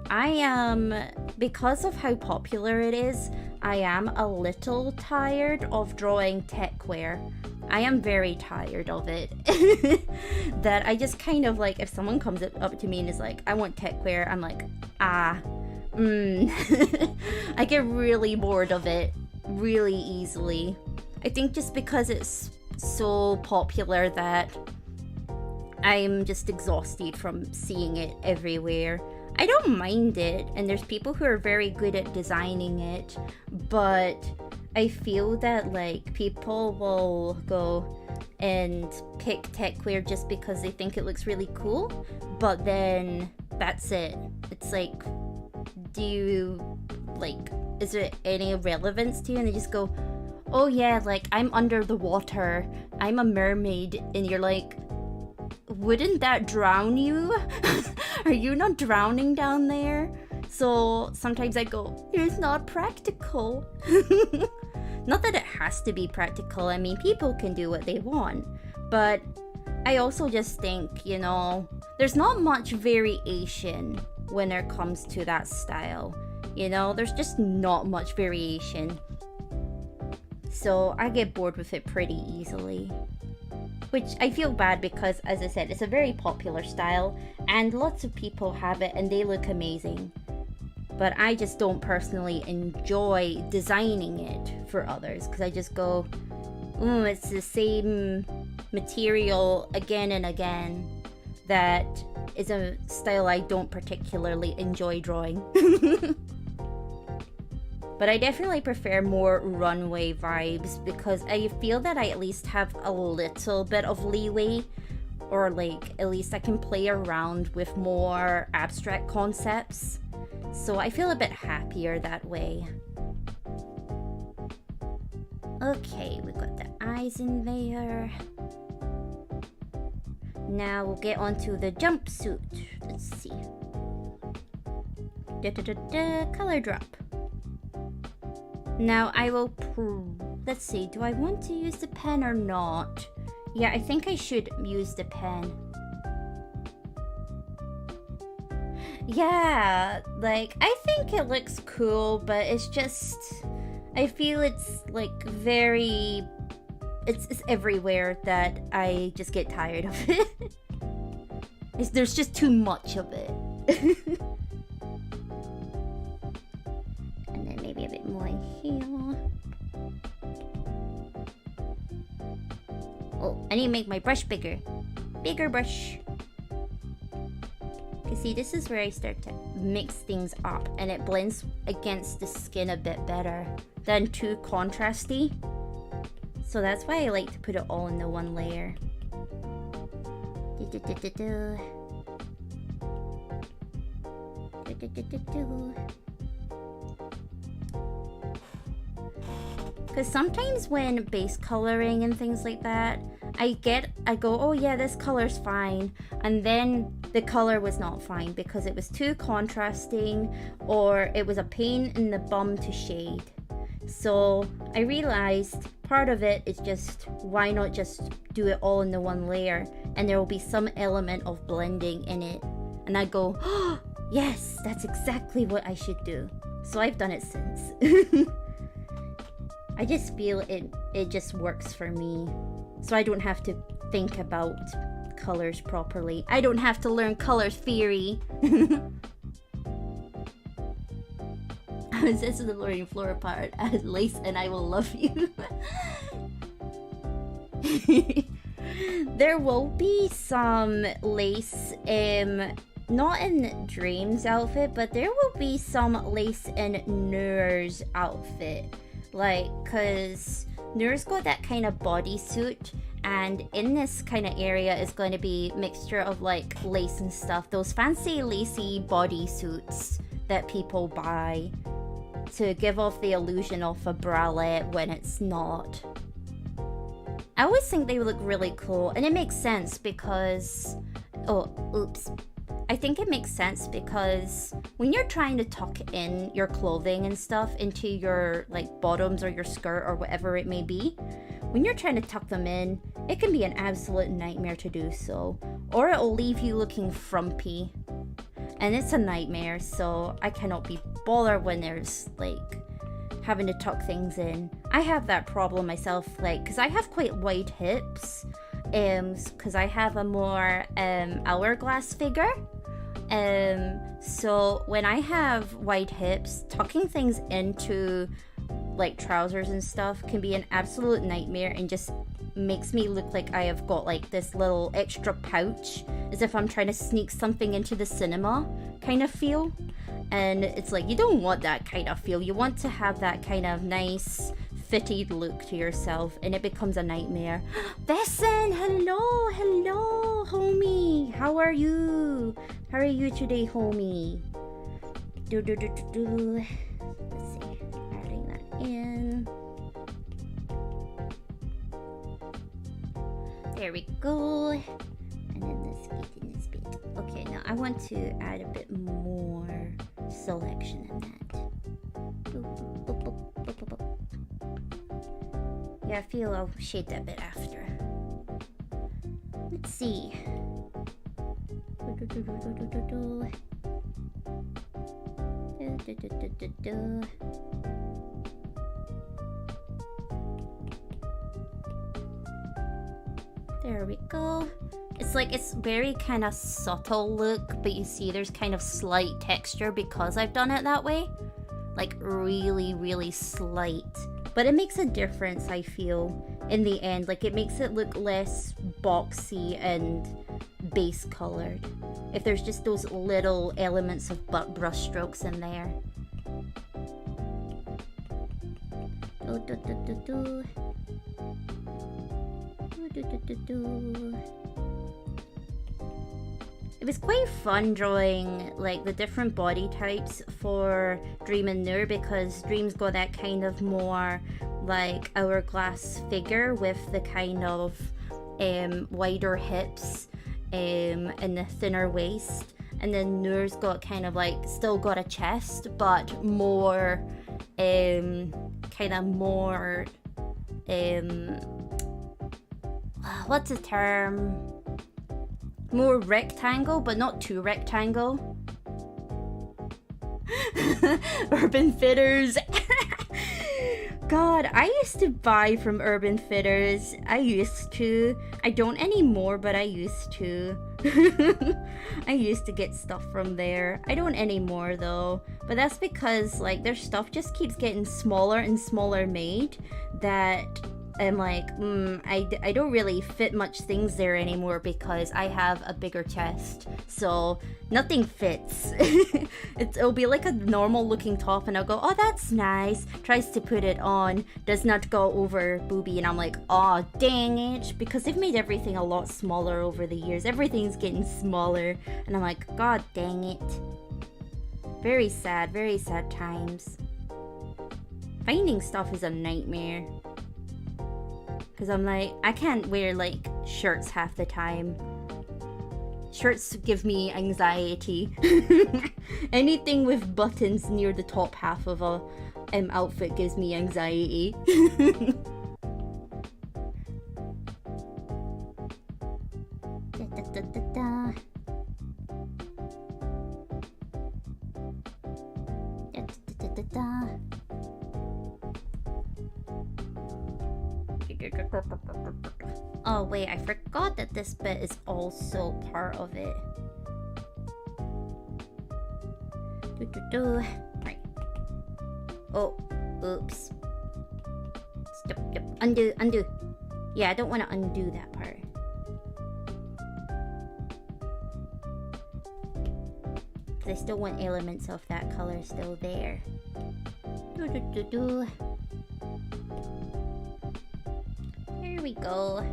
I am, because of how popular it is, I am a little tired of drawing techwear. I am very tired of it. That I just kind of like, if someone comes up to me and is like, I want techwear, I'm like, I get really bored of it really easily. I think just because it's so popular that I'm just exhausted from seeing it everywhere. I don't mind it, and there's people who are very good at designing it, but I feel that like people will go and pick techwear just because they think it looks really cool, but then that's it. It's like, do you, like, is there any relevance to you? And they just go, oh yeah, like, I'm under the water, I'm a mermaid, and you're like, wouldn't that drown you? Are you not drowning down there? So sometimes I go, it's not practical. Not that it has to be practical, I mean, people can do what they want, but I also just think, you know, there's not much variation when it comes to that style. You know, there's just not much variation. So I get bored with it pretty easily. Which I feel bad because, as I said, it's a very popular style and lots of people have it and they look amazing. But I just don't personally enjoy designing it for others because I just go, it's the same material again and again. That is a style I don't particularly enjoy drawing. But I definitely prefer more runway vibes because I feel that I at least have a little bit of leeway, or like at least I can play around with more abstract concepts. So I feel a bit happier that way. Okay, we got the eyes in there. Now we'll get onto the jumpsuit. Let's see. Color drop. Now I will let's see, do I want to use the pen or not? Yeah, I think I should use the pen. Yeah, like, I think it looks cool, but it's just, I feel it's like very, it's everywhere that I just get tired of it. There's just too much of it. And then maybe a bit more here. Oh, I need to make my brush bigger. Bigger brush. You see, this is where I start to mix things up and it blends against the skin a bit better than too contrasty. So that's why I like to put it all in the one layer. Because sometimes when base coloring and things like that, I go, oh yeah, this color's fine, and then the color was not fine because it was too contrasting or it was a pain in the bum to shade. So I realized part of it is just, why not just do it all in the one layer and there will be some element of blending in it. And I go, oh, yes, that's exactly what I should do. So I've done it since. I just feel it just works for me. So I don't have to think about colors properly. I don't have to learn color theory. This is the learning floor part. Add lace and I will love you. There will be some lace, not in Dream's outfit, but there will be some lace in Noor's outfit. Like, cause Noor's got that kind of bodysuit, and in this kind of area is going to be mixture of like lace and stuff. Those fancy lacy bodysuits that people buy to give off the illusion of a bralette when it's not. I always think they look really cool, and it makes sense because... Oh, oops. I think it makes sense because when you're trying to tuck in your clothing and stuff into your like bottoms or your skirt or whatever it may be, when you're trying to tuck them in, it can be an absolute nightmare to do so, or it'll leave you looking frumpy, and it's a nightmare. So I cannot be bothered when there's like having to tuck things in. I have that problem myself, like, because I have quite wide hips, because I have a more hourglass figure. So when I have wide hips, tucking things into like trousers and stuff can be an absolute nightmare and just makes me look like I have got like this little extra pouch, as if I'm trying to sneak something into the cinema kind of feel. And it's like, you don't want that kind of feel. You want to have that kind of nice fitted look to yourself, and it becomes a nightmare. Besson, hello, homie. How are you? How are you today, homie? Let's see, adding that in. There we go. And then this bit. Okay, now I want to add a bit more selection in that. Boop, boop, boop, boop, boop, boop. Yeah, I feel I'll shade that bit after. Let's see. There we go. It's like, it's very kind of subtle look, but you see there's kind of slight texture because I've done it that way. Like really, really slight. But it makes a difference, I feel, in the end. Like, it makes it look less boxy and base colored if there's just those little elements of brush strokes in there. It was quite fun drawing like the different body types for Dream and Noor, because Dream's got that kind of more like hourglass figure with the kind of wider hips and the thinner waist, and then Noor's got kind of like still got a chest but more kind of more what's the term? More rectangle, but not too rectangle. Urban Fitters. God, I used to buy from Urban Fitters. I used to. I don't anymore, but I used to. I used to get stuff from there. I don't anymore though. But that's because like their stuff just keeps getting smaller and smaller made, that I'm like, I don't really fit much things there anymore because I have a bigger chest, so nothing fits. It'll be like a normal looking top and I'll go, oh, that's nice, tries to put it on, does not go over boobie, and I'm like, oh, dang it, because they've made everything a lot smaller over the years. Everything's getting smaller, and I'm like, god dang it. Very sad times. Finding stuff is a nightmare. Because I'm like, I can't wear like shirts half the time. Shirts give me anxiety. Anything with buttons near the top half of a outfit gives me anxiety. Oh wait, I forgot that this bit is also part of it. Right. Oh, oops. Stop, undo. Yeah, I don't want to undo that part. Because I still want elements of that color still there. There we go.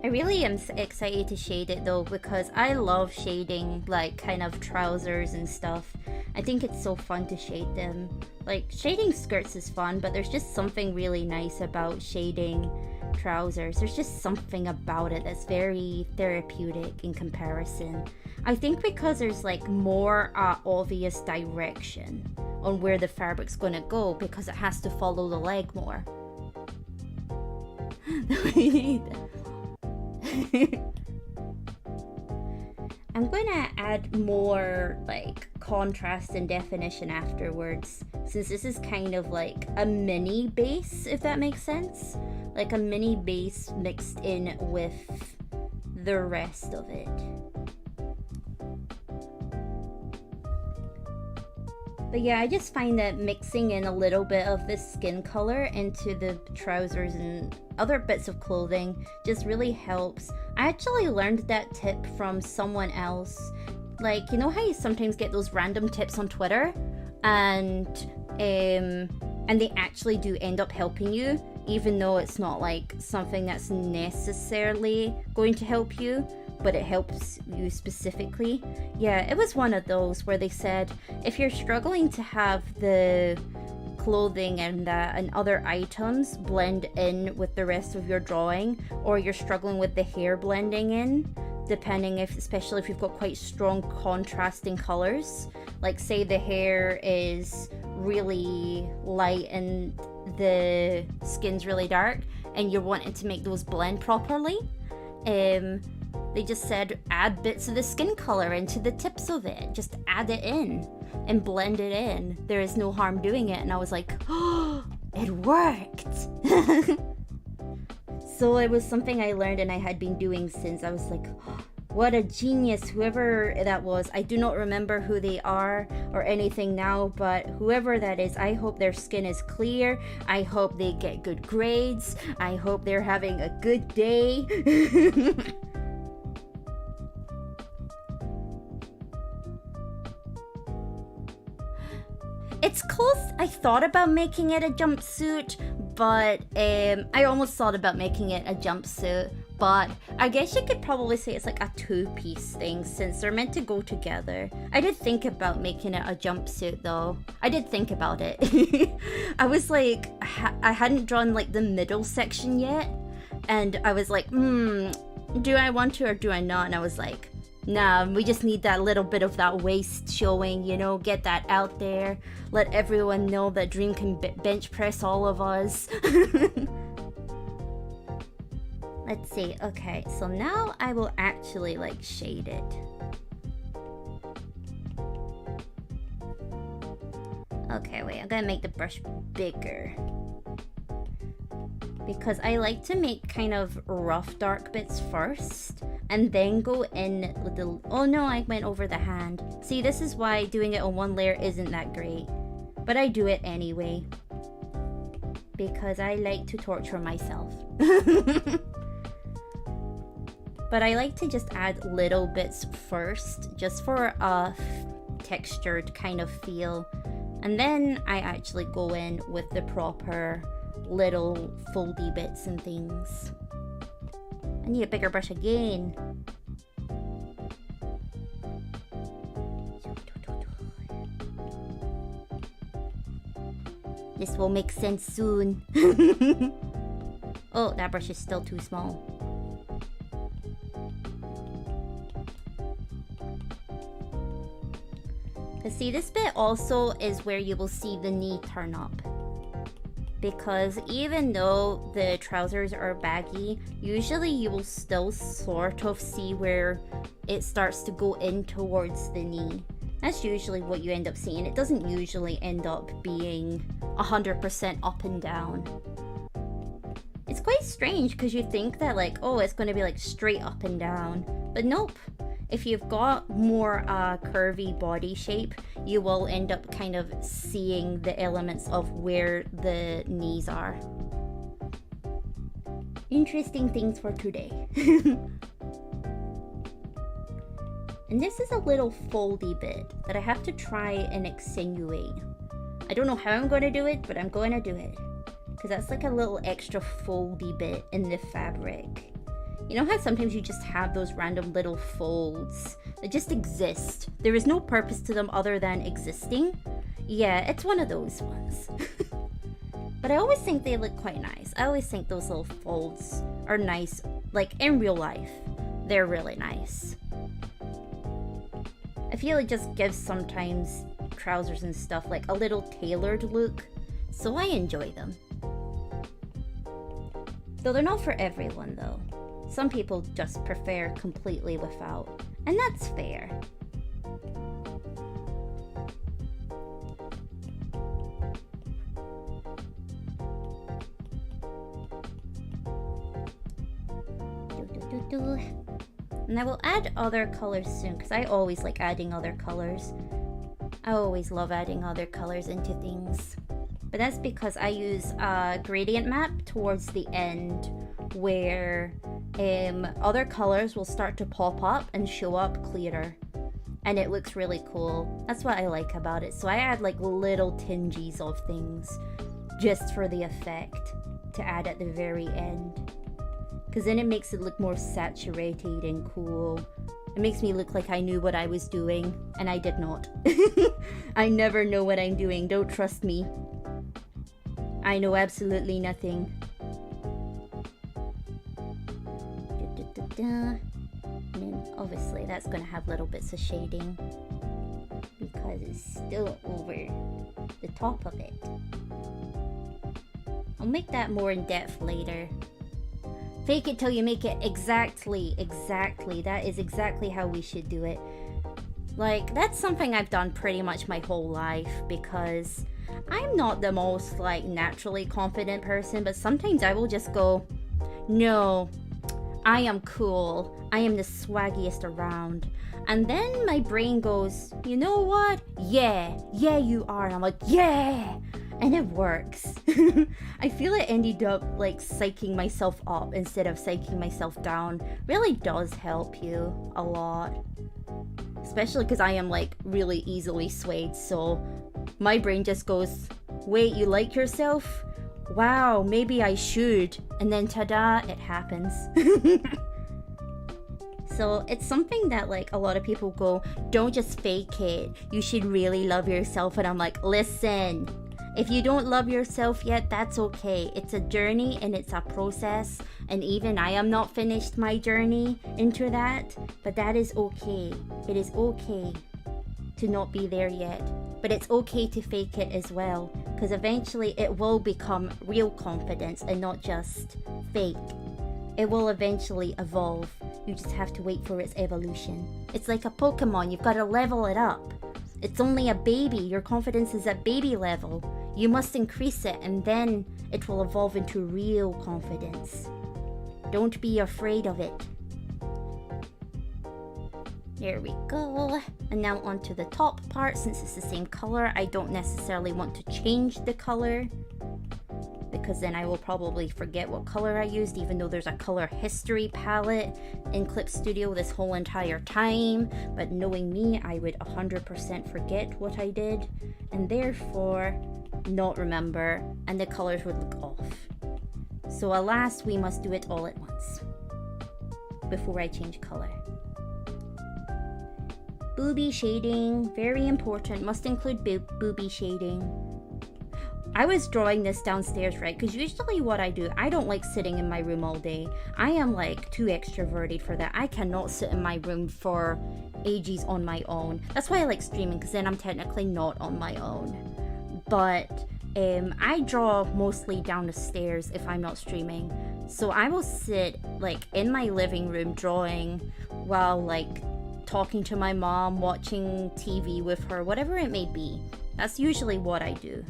I really am excited to shade it though, because I love shading like kind of trousers and stuff, I think it's so fun to shade them. Like, shading skirts is fun, but there's just something really nice about shading trousers. There's just something about it that's very therapeutic in comparison. I think because there's like more obvious direction on where the fabric's gonna go because it has to follow the leg more. I'm gonna add more like contrast and definition afterwards, since this is kind of like a mini base, if that makes sense. Like a mini base mixed in with the rest of it. But yeah, I just find that mixing in a little bit of this skin color into the trousers and other bits of clothing just really helps. I actually learned that tip from someone else. Like, you know how you sometimes get those random tips on Twitter and they actually do end up helping you, even though it's not like something that's necessarily going to help you, but it helps you specifically. Yeah, it was one of those where they said if you're struggling to have the clothing and other items blend in with the rest of your drawing, or you're struggling with the hair blending in, depending especially if you've got quite strong contrasting colors, like say the hair is really light and the skin's really dark and you're wanting to make those blend properly, they just said add bits of the skin color into the tips of it. Just add it in and blend it in. There is no harm doing it. And I was like, oh, it worked. So it was something I learned and I had been doing since. I was like, oh, what a genius, whoever that was. I do not remember who they are or anything now, but whoever that is, I hope their skin is clear. I hope they get good grades. I hope they're having a good day. It's close. I thought about making it a jumpsuit, but I almost thought about making it a jumpsuit, but I guess you could probably say it's like a two-piece thing since they're meant to go together. I did think about making it a jumpsuit though. I did think about it. I was like, I hadn't drawn like the middle section yet, and I was like, do I want to or do I not? And I was like, nah, we just need that little bit of that waist showing, you know, get that out there. Let everyone know that Dream can bench press all of us. Let's see, okay, so now I will actually like shade it. Okay, wait, I'm gonna make the brush bigger, because I like to make kind of rough dark bits first and then go in with the, oh no, I went over the hand. See, this is why doing it on one layer isn't that great, but I do it anyway because I like to torture myself. But I like to just add little bits first just for a textured kind of feel, and then I actually go in with the proper little foldy bits and things. I need a bigger brush again. This will make sense soon. Oh, that brush is still too small. But see, this bit also is where you will see the knee turn up. Because even though the trousers are baggy, usually you will still sort of see where it starts to go in towards the knee. That's usually what you end up seeing. It doesn't usually end up being 100% up and down. It's quite strange because you think that like, oh, it's going to be like straight up and down. But nope. If you've got more curvy body shape, you will end up kind of seeing the elements of where the knees are. Interesting things for today. And this is a little foldy bit that I have to try and accentuate. I don't know how I'm going to do it, but I'm going to do it. Because that's like a little extra foldy bit in the fabric. You know how sometimes you just have those random little folds that just exist? There is no purpose to them other than existing. Yeah, it's one of those ones. But I always think they look quite nice. I always think those little folds are nice. Like in real life, they're really nice. I feel it just gives sometimes trousers and stuff like a little tailored look. So I enjoy them. Though they're not for everyone though. Some people just prefer completely without. And that's fair. And I will add other colors soon because I always like adding other colors. I always love adding other colors into things. But that's because I use a gradient map towards the end where other colors will start to pop up and show up clearer. And it looks really cool. That's what I like about it. So I add like little tinges of things just for the effect to add at the very end. Because then it makes it look more saturated and cool. It makes me look like I knew what I was doing, and I did not. I never know what I'm doing, don't trust me. I know absolutely nothing. And then obviously that's going to have little bits of shading because it's still over the top of it. I'll make that more in depth later. Fake it till you make it. Exactly. That is exactly how we should do it. Like, that's something I've done pretty much my whole life because I'm not the most, like, naturally confident person, but sometimes I will just go, no, I am cool. I am the swaggiest around. And then my brain goes, you know what? Yeah, you are. And I'm like, yeah! And it works. I feel it ended up like psyching myself up instead of psyching myself down. Really does help you a lot. Especially because I am like really easily swayed. So my brain just goes, wait, you like yourself? Wow, maybe I should. And then ta-da, it happens. So it's something that like a lot of people go, don't just fake it. You should really love yourself. And I'm like, listen. If you don't love yourself yet, that's okay. It's a journey and it's a process. And even I am not finished my journey into that. But that is okay. It is okay to not be there yet. But it's okay to fake it as well. Because eventually it will become real confidence and not just fake. It will eventually evolve. You just have to wait for its evolution. It's like a Pokemon. You've got to level it up. It's only a baby. Your confidence is at baby level. You must increase it and then it will evolve into real confidence. Don't be afraid of it. There we go. And now onto the top part. Since it's the same color, I don't necessarily want to change the color because then I will probably forget what color I used, even though there's a color history palette in Clip Studio this whole entire time. But knowing me, I would 100% forget what I did and therefore not remember, and the colors would look off. So alas, we must do it all at once before I change color. Booby shading, very important, must include booby shading. I was drawing this downstairs, right? Because usually what I do, I don't like sitting in my room all day. I am like too extroverted for that. I cannot sit in my room for ages on my own. That's why I like streaming, because then I'm technically not on my own. But I draw mostly down the stairs if I'm not streaming. So I will sit like in my living room drawing while like talking to my mom, watching TV with her, whatever it may be. That's usually what I do.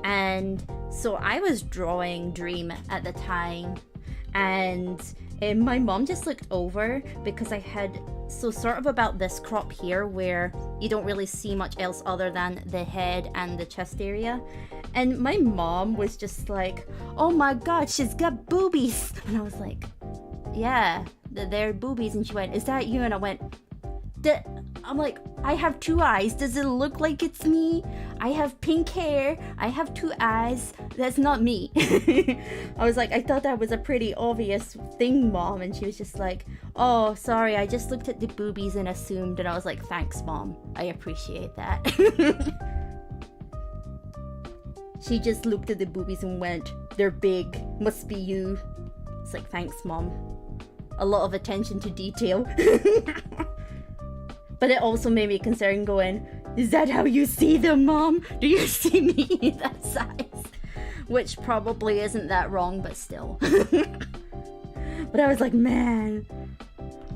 And so I was drawing Dream at the time, and my mom just looked over because I had sort of about this crop here where you don't really see much else other than the head and the chest area. And my mom was just like, oh my god, she's got boobies. And I was like, yeah, they're boobies. And she went, is that you? And I went, I'm like, I have 2 eyes. Does it look like it's me? I have pink hair. I have 2 eyes. That's not me. I was like, I thought that was a pretty obvious thing, Mom. And she was just like, oh, sorry. I just looked at the boobies and assumed. And I was like, thanks, Mom. I appreciate that. She just looked at the boobies and went, they're big. Must be you. It's like, thanks, Mom. A lot of attention to detail. But it also made me concerned going, is that how you see them, Mom? Do you see me that size? Which probably isn't that wrong, but still. But I was like, man,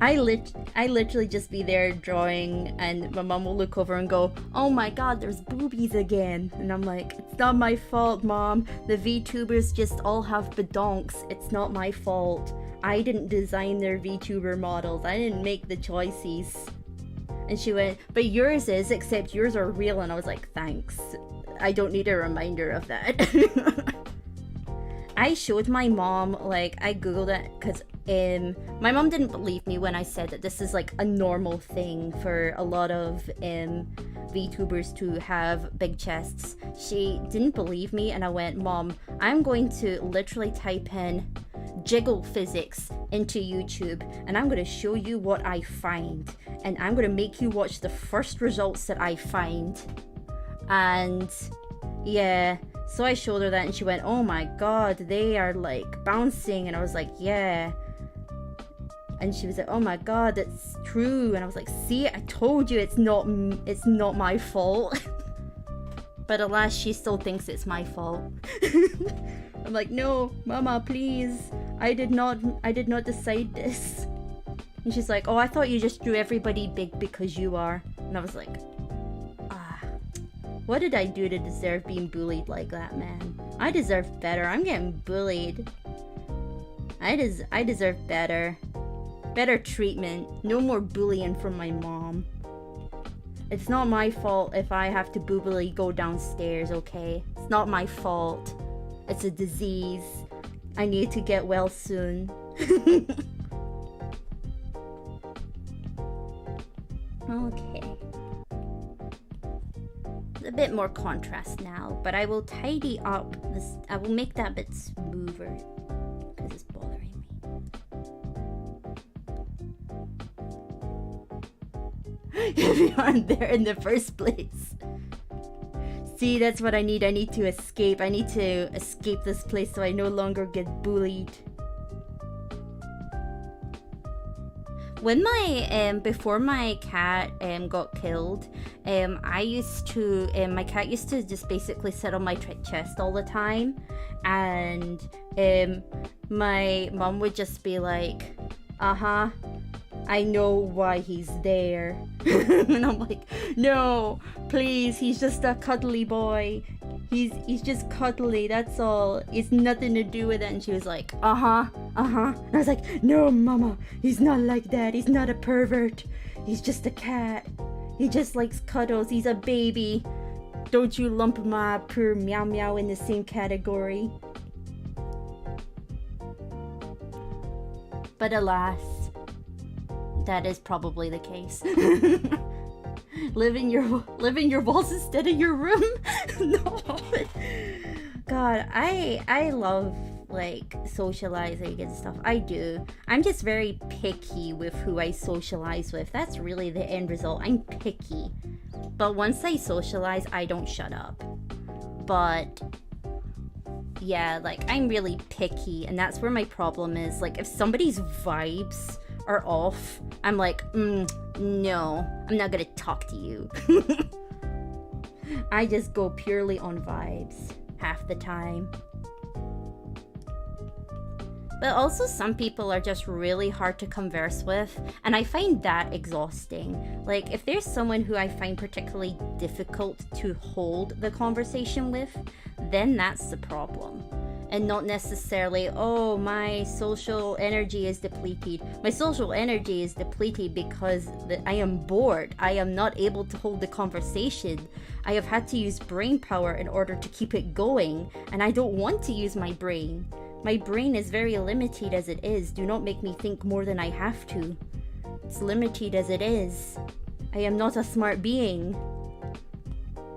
I literally just be there drawing and my mom will look over and go, oh my god, there's boobies again. And I'm like, it's not my fault, Mom. The VTubers just all have badonks. It's not my fault. I didn't design their VTuber models. I didn't make the choices. And she went, but yours is, except yours are real. And I was like, thanks. I don't need a reminder of that. I showed my mom, like, I googled it because my mom didn't believe me when I said that this is like a normal thing for a lot of VTubers to have big chests. She didn't believe me and I went, Mom, I'm going to literally type in jiggle physics into YouTube and I'm going to show you what I find and I'm going to make you watch the first results that I find. And yeah, so I showed her that and she went, oh my god, they are like bouncing. And I was like, yeah. And she was like, oh my god, that's true. And I was like, see, I told you it's not my fault. But alas, she still thinks it's my fault. I'm like, no, Mama, please. I did not decide this. And she's like, oh, I thought you just drew everybody big because you are. And I was like, what did I do to deserve being bullied like that, man? I deserve better. I'm getting bullied. I deserve better. Better treatment. No more bullying from my mom. It's not my fault if I have to boobily go downstairs, okay? It's not my fault. It's a disease. I need to get well soon. Okay. A bit more contrast now, but I will tidy up this. I will make that bit smoother because it's bothering me. If you aren't there in the first place. See, that's what I need. I need to escape. I need to escape this place so I no longer get bullied. When before my cat got killed, my cat used to just basically sit on my chest all the time, and my mom would just be like, I know why he's there. And I'm like, no, please, he's just a cuddly boy. He's just cuddly, that's all. It's nothing to do with it. And she was like, And I was like, no, Mama, he's not like that. He's not a pervert. He's just a cat. He just likes cuddles. He's a baby. Don't you lump my poor Meow Meow in the same category. But alas, that is probably the case. Live in your walls instead of your room. No. God, I love like socializing and stuff. I do. I'm just very picky with who I socialize with. That's really the end result. I'm picky. But once I socialize, I don't shut up. But yeah, like I'm really picky, and that's where my problem is. Like if somebody's vibes are off, I'm like, no, I'm not gonna talk to you. I just go purely on vibes half the time. But also some people are just really hard to converse with, and I find that exhausting. Like if there's someone who I find particularly difficult to hold the conversation with, then that's the problem. And not necessarily, oh, my social energy is depleted. My social energy is depleted because I am bored. I am not able to hold the conversation. I have had to use brain power in order to keep it going, and I don't want to use my brain. My brain is very limited as it is. Do not make me think more than I have to. It's limited as it is. I am not a smart being.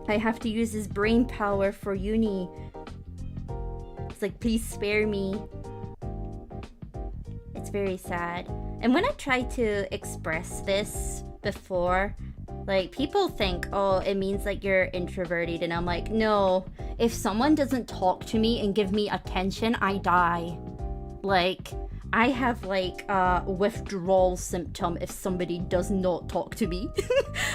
I have to use this brain power for uni. It's like, please spare me. It's very sad. And when I try to express this before, like, people think, oh, it means like you're introverted. And I'm like, no, if someone doesn't talk to me and give me attention, I die. Like, I have like a withdrawal symptom if somebody does not talk to me.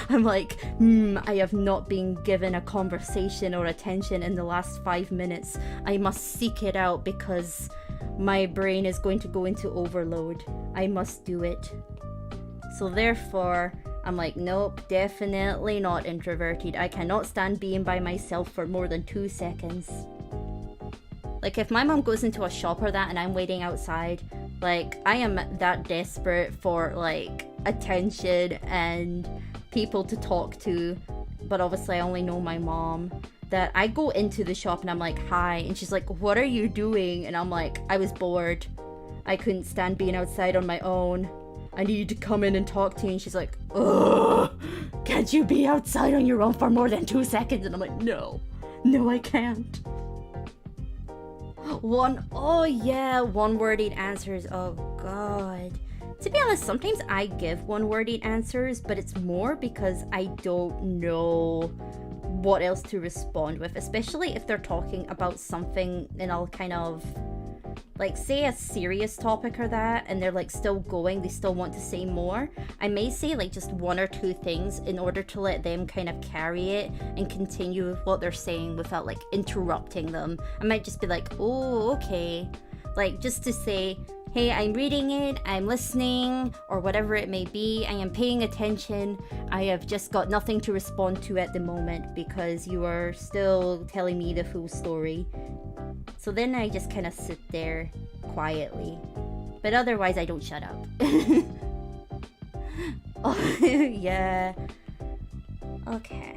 I'm like, I have not been given a conversation or attention in the last 5 minutes. I must seek it out because my brain is going to go into overload. I must do it. So therefore, I'm like, nope, definitely not introverted. I cannot stand being by myself for more than 2 seconds. Like, if my mom goes into a shop or that and I'm waiting outside, like, I am that desperate for, like, attention and people to talk to, but obviously I only know my mom, that I go into the shop and I'm like, hi, and she's like, what are you doing? And I'm like, I was bored. I couldn't stand being outside on my own. I needed to come in and talk to you. And she's like, ugh, can't you be outside on your own for more than 2 seconds? And I'm like, no, I can't. One-worded answers. Oh god. To be honest, sometimes I give one-worded answers, but it's more because I don't know what else to respond with, especially if they're talking about something and I'll kind of, like, say a serious topic or that, and they're like still going, they still want to say more. I may say like just 1 or 2 things in order to let them kind of carry it and continue with what they're saying without like interrupting them. I might just be like, oh, okay. Like, just to say, hey, I'm reading it, I'm listening, or whatever it may be. I am paying attention. I have just got nothing to respond to at the moment because you are still telling me the full story. So then I just kind of sit there quietly. But otherwise, I don't shut up. Oh, yeah. Okay.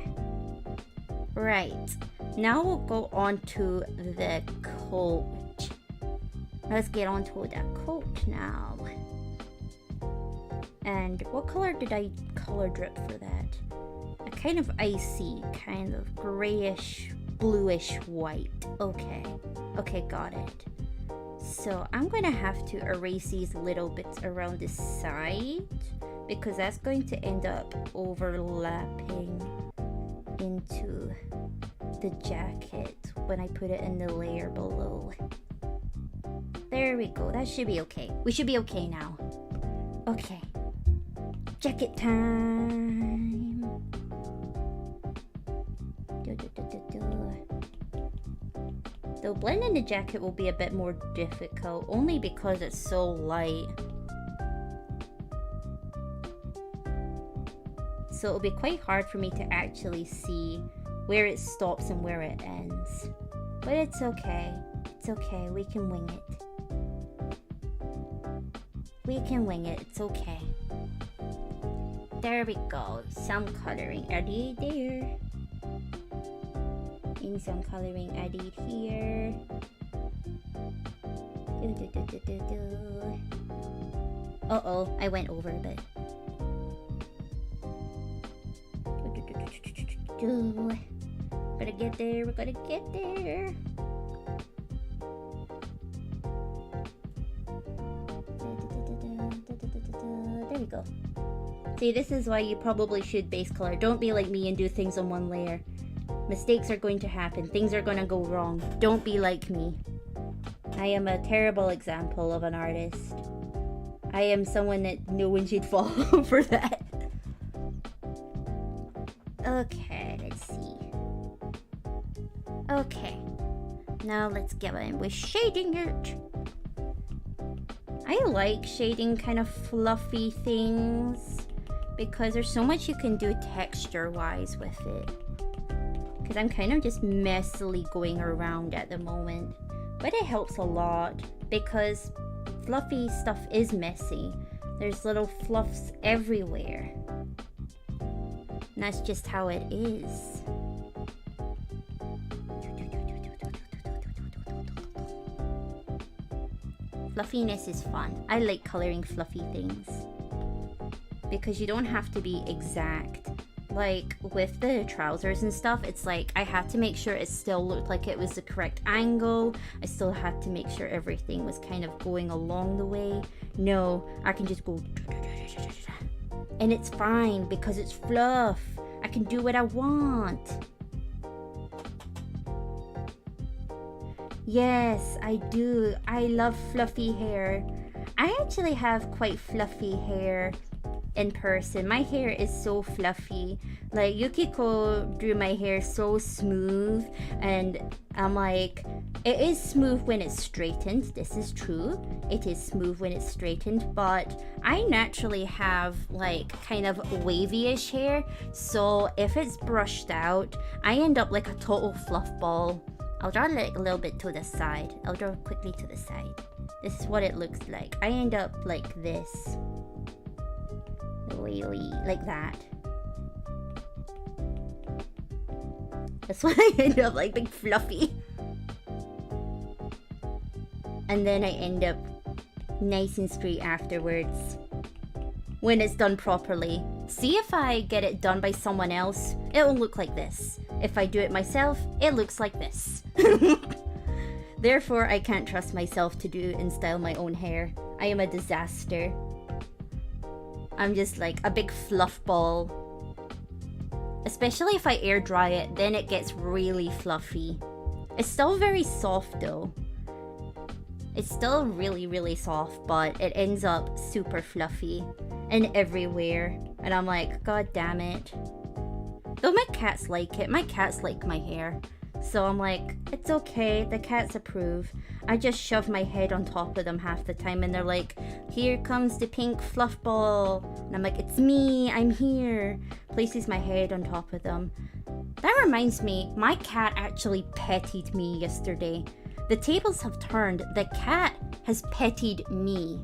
Right. Now we'll go on to the coat. Let's get on to the coat now. And what color did I color drip for that? A kind of icy, kind of grayish, bluish white. Okay. Okay, got it. So I'm going to have to erase these little bits around the side because that's going to end up overlapping into the jacket when I put it in the layer below. There we go. That should be okay. We should be okay now. Okay. Jacket time. Though blending the jacket will be a bit more difficult, only because it's so light. So it'll be quite hard for me to actually see where it stops and where it ends. But it's okay. It's okay. We can wing it. We can wing it. It's okay. There we go. Some coloring added there. And some coloring added here. Uh-oh, I went over a bit. Gotta get there, we're gonna get there. There we go. See, this is why you probably should base color. Don't be like me and do things on one layer. Mistakes are going to happen. Things are gonna go wrong. Don't be like me. I am a terrible example of an artist. I am someone that no one should follow for that. Okay, let's see. Okay. Now let's get in with shading it. I like shading kind of fluffy things because there's so much you can do texture-wise with it. Because I'm kind of just messily going around at the moment. But it helps a lot because fluffy stuff is messy. There's little fluffs everywhere. And that's just how it is. Fluffiness is fun. I like coloring fluffy things. because you don't have to be exact. Like with the trousers and stuff, it's like I had to make sure it still looked like it was the correct angle. I still had to make sure everything was kind of going along the way. No, I can just go and it's fine because it's fluff. I can do what I want. Yes, I do. I love fluffy hair. I actually have quite fluffy hair in person. My hair is so fluffy. Like Yukiko drew my hair so smooth, and I'm like, it is smooth when it's straightened. This is true. It is smooth when it's straightened, but I naturally have like kind of wavy-ish hair, so if it's brushed out, I end up like a total fluff ball. I'll draw like a little bit to the side. I'll draw quickly to the side. This is what it looks like. I end up like this. Like that. That's what I end up like, big fluffy. And then I end up nice and straight afterwards. When it's done properly. See, if I get it done by someone else, it'll look like this. If I do it myself, it looks like this. Therefore, I can't trust myself to do and style my own hair. I am a disaster. I'm just like a big fluff ball. Especially if I air dry it, then it gets really fluffy. It's still very soft though. It's still really, really soft, but it ends up super fluffy and everywhere. And I'm like, god damn it. Though my cats like it. My cats like my hair. So I'm like, it's okay, the cats approve. I just shove my head on top of them half the time and they're like, here comes the pink fluff ball. And I'm like, it's me, I'm here. Places my head on top of them. That reminds me, my cat actually petted me yesterday. The tables have turned. The cat has petted me.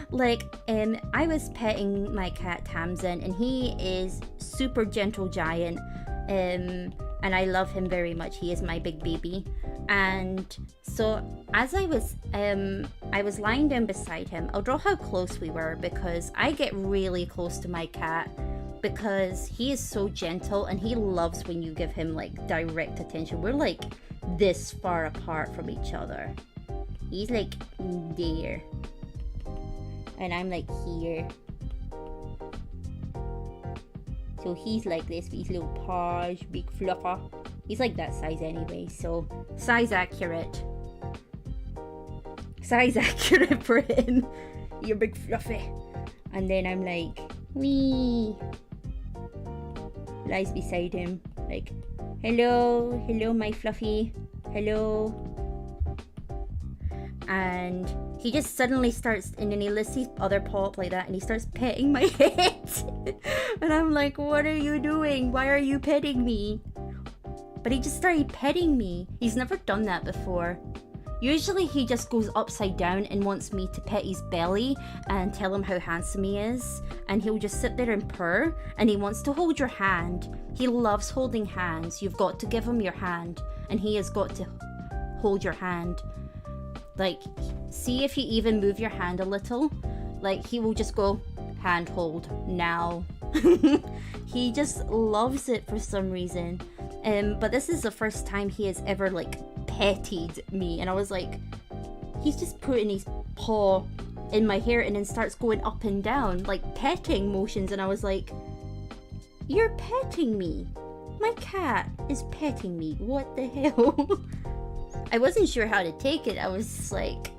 Like, I was petting my cat Tamsin, and he is super gentle giant. And I love him very much. He is my big baby. And so as I was lying down beside him, I'll draw how close we were because I get really close to my cat because he is so gentle and he loves when you give him like direct attention. We're like this far apart from each other. He's like there. And I'm like here. So he's like this with his little paws, big fluffer. He's like that size anyway, so size accurate. Size accurate for him. You're big fluffy. And then I'm like, wee. Lies beside him, like, hello, hello my fluffy, hello. And he just suddenly starts, and then he lifts his other paw up like that, and he starts petting my head. And I'm like, what are you doing? Why are you petting me? But he just started petting me. He's never done that before. Usually he just goes upside down and wants me to pet his belly and tell him how handsome he is. And he'll just sit there and purr, and he wants to hold your hand. He loves holding hands. You've got to give him your hand, and he has got to hold your hand. Like, see if you even move your hand a little, like he will just go, hand hold now. He just loves it for some reason. But this is the first time he has ever like petted me, and I was like, he's just putting his paw in my hair and then starts going up and down like petting motions, and I was like, you're petting me. My cat is petting me. What the hell? I wasn't sure how to take it. I was just like,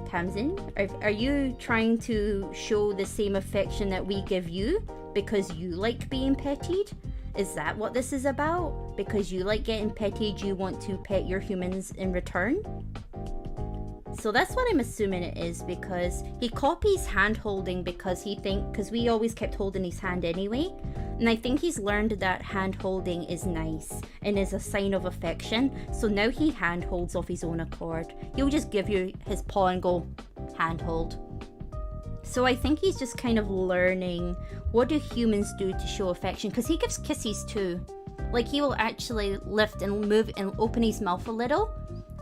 Tamsin, are you trying to show the same affection that we give you because you like being petted? Is that what this is about? Because you like getting petted, you want to pet your humans in return? So that's what I'm assuming it is, because he copies hand holding because we always kept holding his hand anyway. And I think he's learned that hand holding is nice and is a sign of affection. So now he hand holds of his own accord. He'll just give you his paw and go, hand hold. So I think he's just kind of learning, what do humans do to show affection? Because he gives kisses too. Like, he will actually lift and move and open his mouth a little,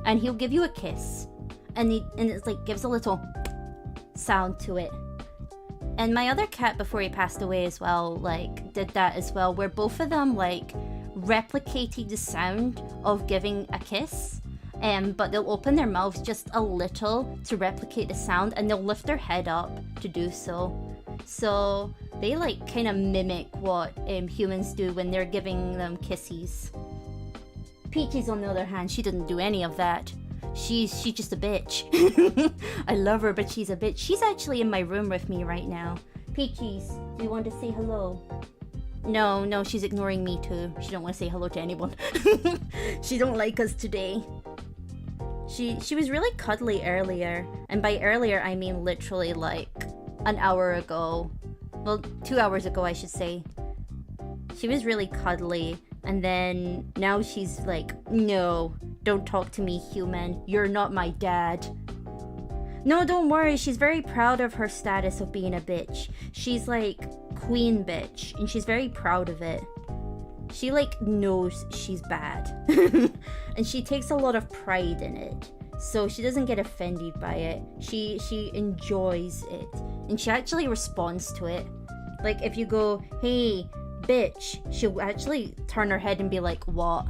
and he'll give you a kiss. And it's like gives a little sound to it. And my other cat before he passed away as well, like, did that as well, where both of them, like, replicated the sound of giving a kiss. But they'll open their mouths just a little to replicate the sound, and they'll lift their head up to do so. So they like kind of mimic what humans do when they're giving them kisses. Peaches, on the other hand, she didn't do any of that. She's just a bitch. I love her, but she's a bitch. She's actually in my room with me right now. Peaches, do you want to say hello? No, she's ignoring me too. She don't want to say hello to anyone. She don't like us today. She was really cuddly earlier, and by earlier I mean literally like an hour ago. Well, 2 hours ago I should say. She was really cuddly, and then now she's like, no, don't talk to me, human. You're not my dad. No, don't worry, she's very proud of her status of being a bitch. She's like queen bitch, and she's very proud of it. She like knows she's bad. And she takes a lot of pride in it. So she doesn't get offended by it. She enjoys it. And she actually responds to it. Like if you go, hey, bitch, she'll actually turn her head and be like, what?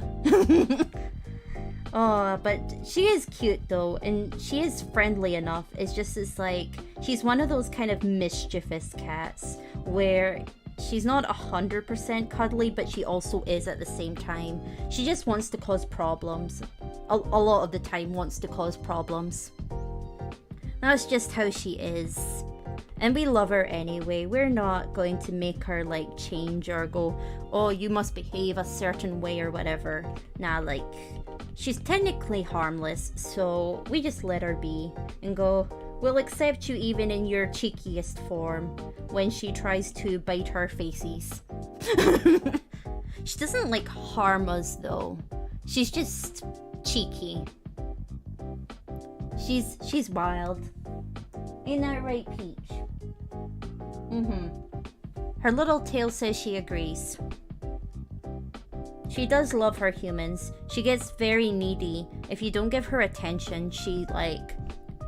Oh, but she is cute though, and she is friendly enough. It's just this like, she's one of those kind of mischievous cats where she's not 100% cuddly, but she also is at the same time. She just wants to cause problems. A lot of the time wants to cause problems. That's just how she is. And we love her anyway. We're not going to make her like change or go, oh, you must behave a certain way or whatever. Nah, like, she's technically harmless, so we just let her be and go, we'll accept you even in your cheekiest form when she tries to bite her faces. She doesn't like harm us though. She's just cheeky. She's wild. Ain't that right, Peach? Her little tail says she agrees. She does love her humans. She gets very needy. If you don't give her attention, she like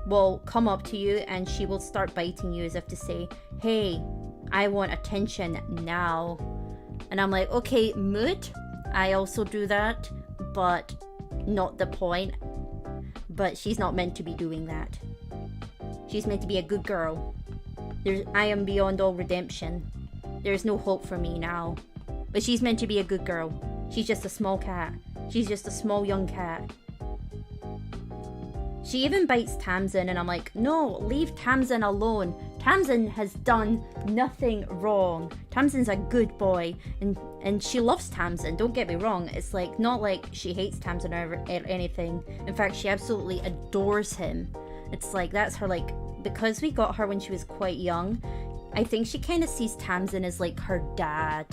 will come up to you and she will start biting you as if to say, hey, I want attention now. And I'm like, okay, mood. I also do that, but not the point. But she's not meant to be doing that. She's meant to be a good girl. I am beyond all redemption. There's no hope for me now. But she's meant to be a good girl. She's just a small cat. She's just a small young cat. She even bites Tamsin, and I'm like, no, leave Tamsin alone. Tamsin has done nothing wrong. Tamsin's a good boy, and she loves Tamsin, don't get me wrong. It's like, not like she hates Tamsin or anything. In fact, she absolutely adores him. It's like, that's her, like, because we got her when she was quite young, I think she kind of sees Tamsin as like her dad.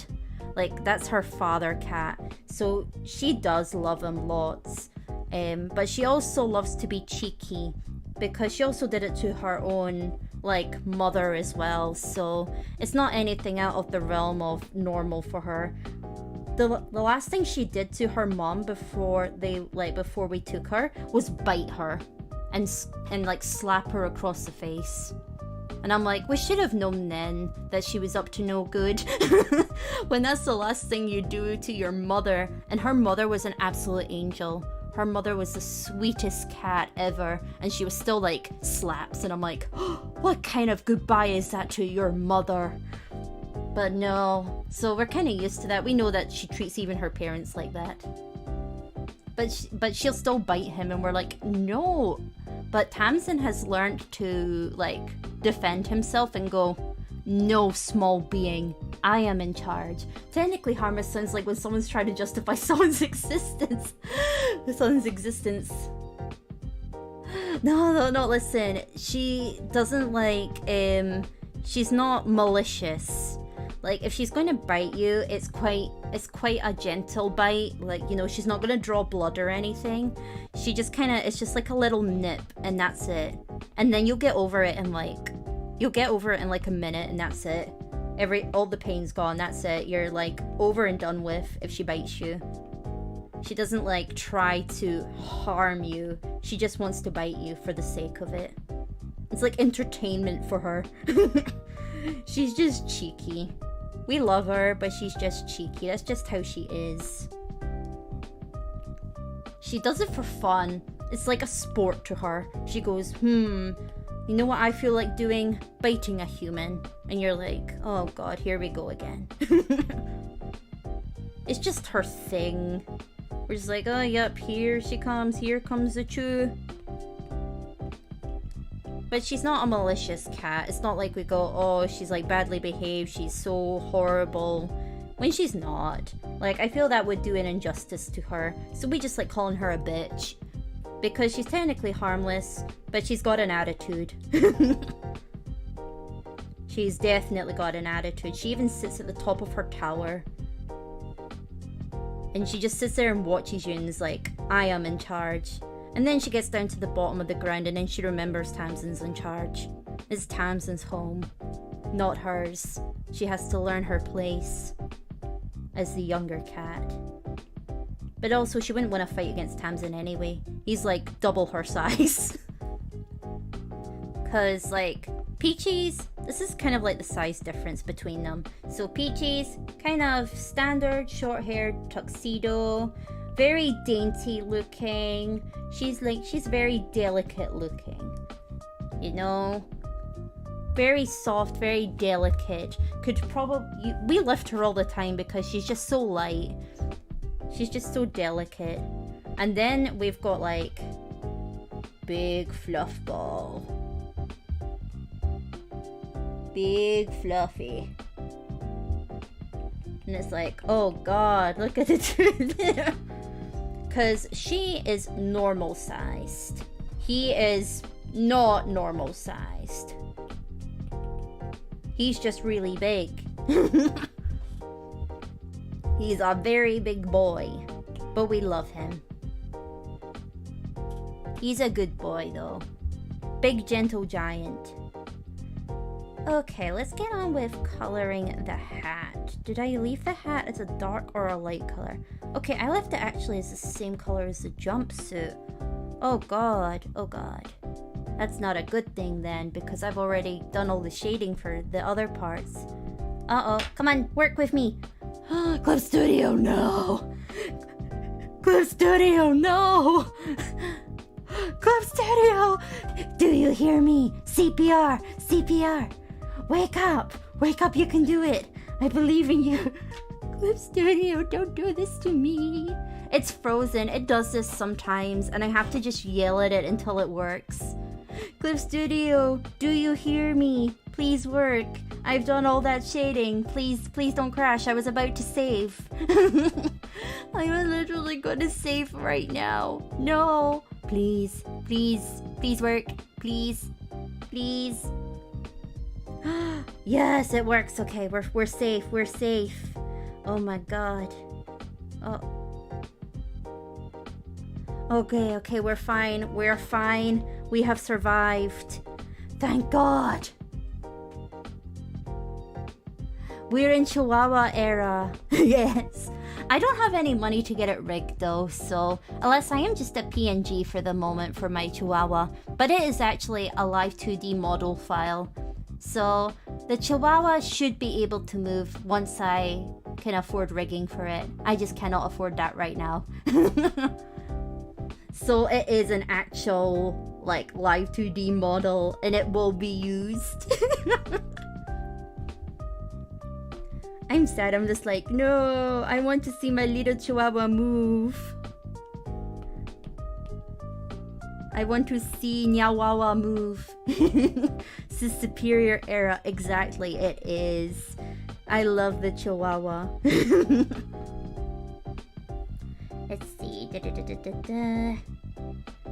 Like, that's her father cat. So she does love him lots. But she also loves to be cheeky because she also did it to her own like mother as well. So it's not anything out of the realm of normal for her. The last thing she did to her mom before we took her was bite her and like slap her across the face. And I'm like, we should have known then that she was up to no good. When that's the last thing you do to your mother. And her mother was an absolute angel. Her mother was the sweetest cat ever. And she was still like, slaps. And I'm like, oh, what kind of goodbye is that to your mother? But no. So we're kind of used to that. We know that she treats even her parents like that. But she'll still bite him. And we're like, no. But Tamsin has learned to like defend himself and go, no, small being, I am in charge. Technically, harmless sounds like when someone's trying to justify someone's existence. No, listen. She doesn't like, she's not malicious. Like, if she's going to bite you, it's quite a gentle bite. Like, you know, she's not going to draw blood or anything. She just kind of, it's just like a little nip, and that's it. And then you'll get over it in like a minute, and that's it. All the pain's gone, that's it. You're like over and done with if she bites you. She doesn't like try to harm you. She just wants to bite you for the sake of it. It's like entertainment for her. She's just cheeky. We love her, but she's just cheeky. That's just how she is. She does it for fun. It's like a sport to her. She goes, you know what I feel like doing? Biting a human. And you're like, oh god, here we go again. It's just her thing. We're just like, oh yep, here she comes. Here comes the chew. But she's not a malicious cat. It's not like we go, oh, she's like badly behaved. She's so horrible. When she's not. Like, I feel that would do an injustice to her. So we just like calling her a bitch. Because she's technically harmless, but she's got an attitude. She's definitely got an attitude. She even sits at the top of her tower. And she just sits there and watches you and is like, I am in charge. And then she gets down to the bottom of the ground and then she remembers Tamsin's in charge. It's Tamsin's home, not hers. She has to learn her place as the younger cat. But also, she wouldn't win a fight against Tamsin anyway. He's like double her size. Cause like, Peaches, this is kind of like the size difference between them. So Peaches, kind of standard short-haired tuxedo, very dainty looking. She's very delicate looking, you know, very soft, very delicate. We lift her all the time because she's just so light. She's just so delicate. And then we've got like big fluff ball. Big fluffy. And it's like, oh god, look at it. Because she is normal sized. He is not normal sized. He's just really big. He's a very big boy. But we love him. He's a good boy though. Big gentle giant. Okay, let's get on with coloring the hat. Did I leave the hat as a dark or a light color? Okay, I left it actually as the same color as the jumpsuit. Oh god, oh god. That's not a good thing then, because I've already done all the shading for the other parts. Uh-oh, come on, work with me. Clip Studio, no! Clip Studio, no! Clip Studio! Do you hear me? CPR, CPR! Wake up! Wake up, you can do it! I believe in you! Clip Studio, don't do this to me! It's frozen, it does this sometimes, and I have to just yell at it until it works. Clip Studio, do you hear me? Please work. I've done all that shading. Please don't crash. I was about to save. I was literally gonna save right now. No! Please work. Please. Yes, it works. Okay, we're safe. We're safe. Oh my god. Oh. Okay, we're fine. We're fine. We have survived. Thank God. We're in Chihuahua era. Yes. I don't have any money to get it rigged though, so unless I am just a PNG for the moment for my Chihuahua. But it is actually a live 2D model file. So the Chihuahua should be able to move once I can afford rigging for it. I just cannot afford that right now. So it is an actual like live 2D model and it will be used. I'm sad, I'm just like, no, I want to see my little Chihuahua move. I want to see Nyawawa move. This is superior era, exactly, it is. I love the Chihuahua. Let's see.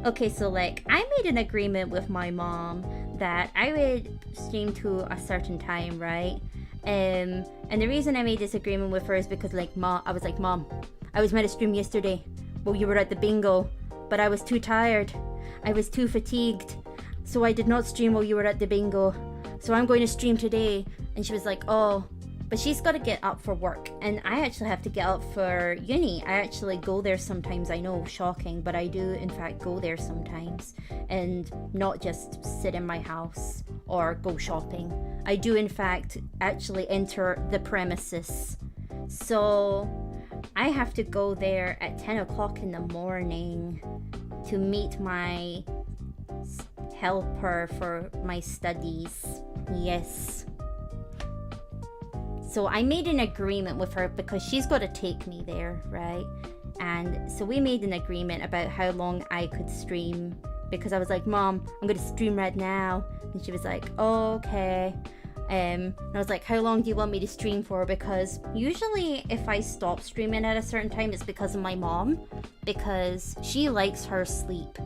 Okay, so like, I made an agreement with my mom that I would stream to a certain time, right? And the reason I made this agreement with her is because like, I was like, Mom, I was meant to stream yesterday while you were at the bingo, but I was too tired. I was too fatigued. So I did not stream while you were at the bingo. So I'm going to stream today. And she was like, oh, But she's got to get up for work, and I actually have to get up for uni. I actually go there sometimes. I know, shocking, but I do in fact go there sometimes, and not just sit in my house or go shopping. I do in fact actually enter the premises. So I have to go there at 10 o'clock in the morning to meet my helper for my studies. Yes. So I made an agreement with her because she's got to take me there, right? And so we made an agreement about how long I could stream, because I was like, Mom, I'm going to stream right now. And she was like, oh, okay. And I was like, how long do you want me to stream for? Because usually if I stop streaming at a certain time, it's because of my mom, because she likes her sleep.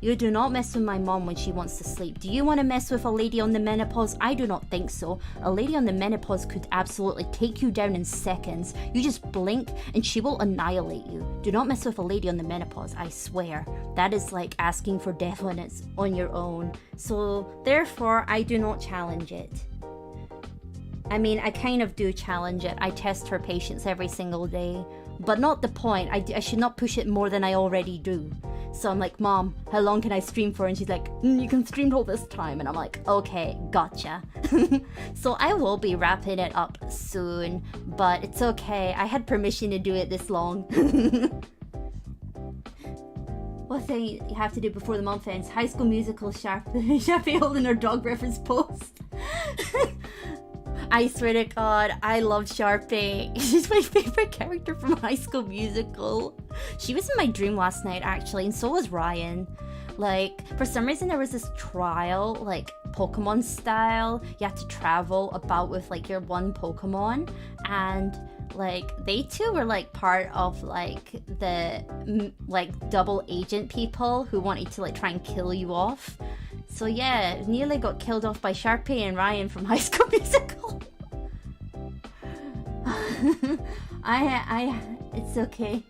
You do not mess with my mom when she wants to sleep. Do you want to mess with a lady on the menopause? I do not think so. A lady on the menopause could absolutely take you down in seconds. You just blink and she will annihilate you. Do not mess with a lady on the menopause, I swear. That is like asking for death on your own. So therefore, I do not challenge it. I mean, I kind of do challenge it. I test her patience every single day. But not the point. I should not push it more than I already do. So I'm like, Mom, how long can I stream for? And she's like, you can stream till this time. And I'm like, okay, gotcha. So I will be wrapping it up soon, but it's okay. I had permission to do it this long. What thing you have to do before the month ends? High School Musical Sharpie holding her dog reference post. I swear to God, I love Sharpie. She's my favorite character from High School Musical. She was in my dream last night, actually, and so was Ryan. Like, for some reason there was this trial, like, Pokemon style. You had to travel about with, like, your one Pokemon. And, like, they two were, like, part of, like, the, like, double agent people who wanted to, like, try and kill you off. So yeah, nearly got killed off by Sharpie and Ryan from High School Musical. It's okay.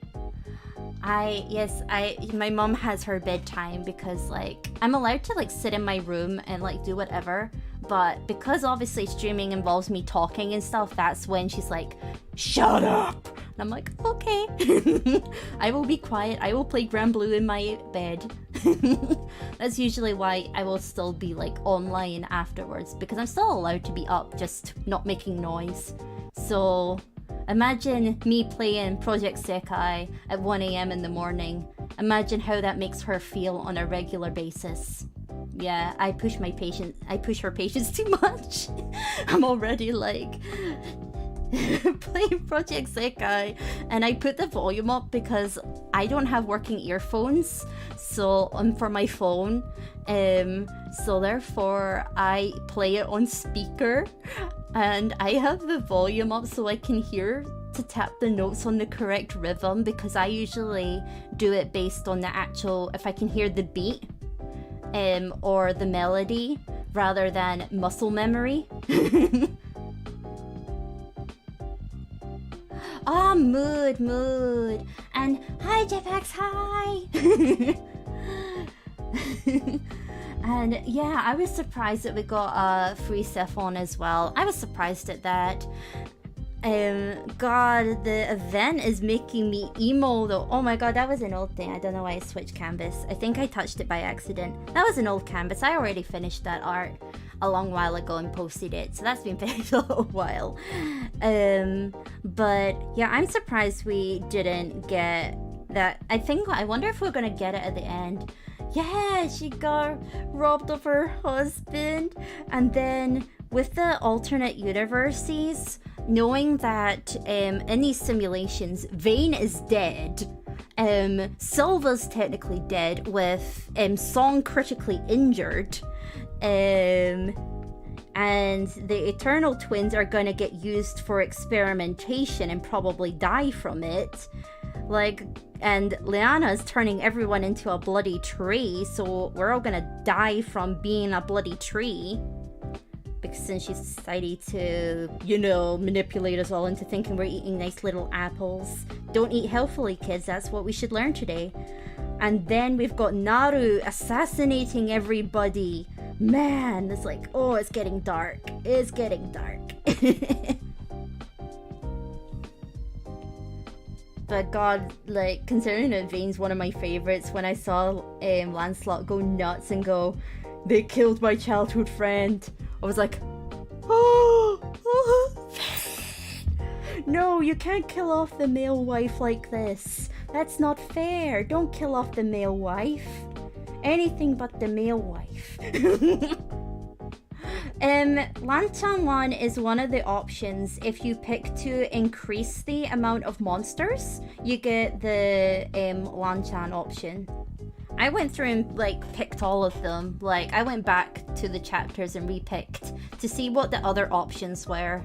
My mom has her bedtime because, like, I'm allowed to, like, sit in my room and, like, do whatever. But because obviously streaming involves me talking and stuff, that's when she's like, shut up! And I'm like, okay. I will be quiet. I will play Grand Blue in my bed. That's usually why I will still be, like, online afterwards, because I'm still allowed to be up, just not making noise. So imagine me playing Project Sekai at 1 a.m. in the morning. Imagine how that makes her feel on a regular basis. Yeah, I push her patience too much. I'm already like playing Project Sekai, and I put the volume up because I don't have working earphones, so for my phone, so therefore I play it on speaker, and I have the volume up so I can hear to tap the notes on the correct rhythm, because I usually do it based on the actual, if I can hear the beat or the melody rather than muscle memory. Ah, mood. And hi, Jetpacks, hi! And yeah, I was surprised that we got a free Cephon as well. I was surprised at that. God, the event is making me emo though. Oh my god, that was an old thing. I don't know why I switched canvas. I think I touched it by accident. That was an old canvas. I already finished that art a long while ago and posted it, so that's been finished a little while. But yeah, I'm surprised we didn't get that. I wonder if we're gonna get it at the end. Yeah, she got robbed of her husband, and then with the alternate universes, knowing that in these simulations, Vayne is dead, Silva's technically dead, with Song critically injured, and the Eternal Twins are gonna get used for experimentation and probably die from it. Like, and Liana's turning everyone into a bloody tree, so we're all gonna die from being a bloody tree. Because since she's decided to, manipulate us all into thinking we're eating nice little apples. Don't eat healthily, kids. That's what we should learn today. And then we've got Naru assassinating everybody. Man, it's like, oh, it's getting dark. It's getting dark. But God, like, considering that Vane's one of my favorites, when I saw Lancelot go nuts and go, "They killed my childhood friend," I was like, oh, no, you can't kill off the male wife like this. That's not fair. Don't kill off the male wife. Anything but the male wife. Lantern 1 is one of the options. If you pick to increase the amount of monsters, you get the Lantern option. I went through and like picked all of them. Like I went back to the chapters and repicked to see what the other options were.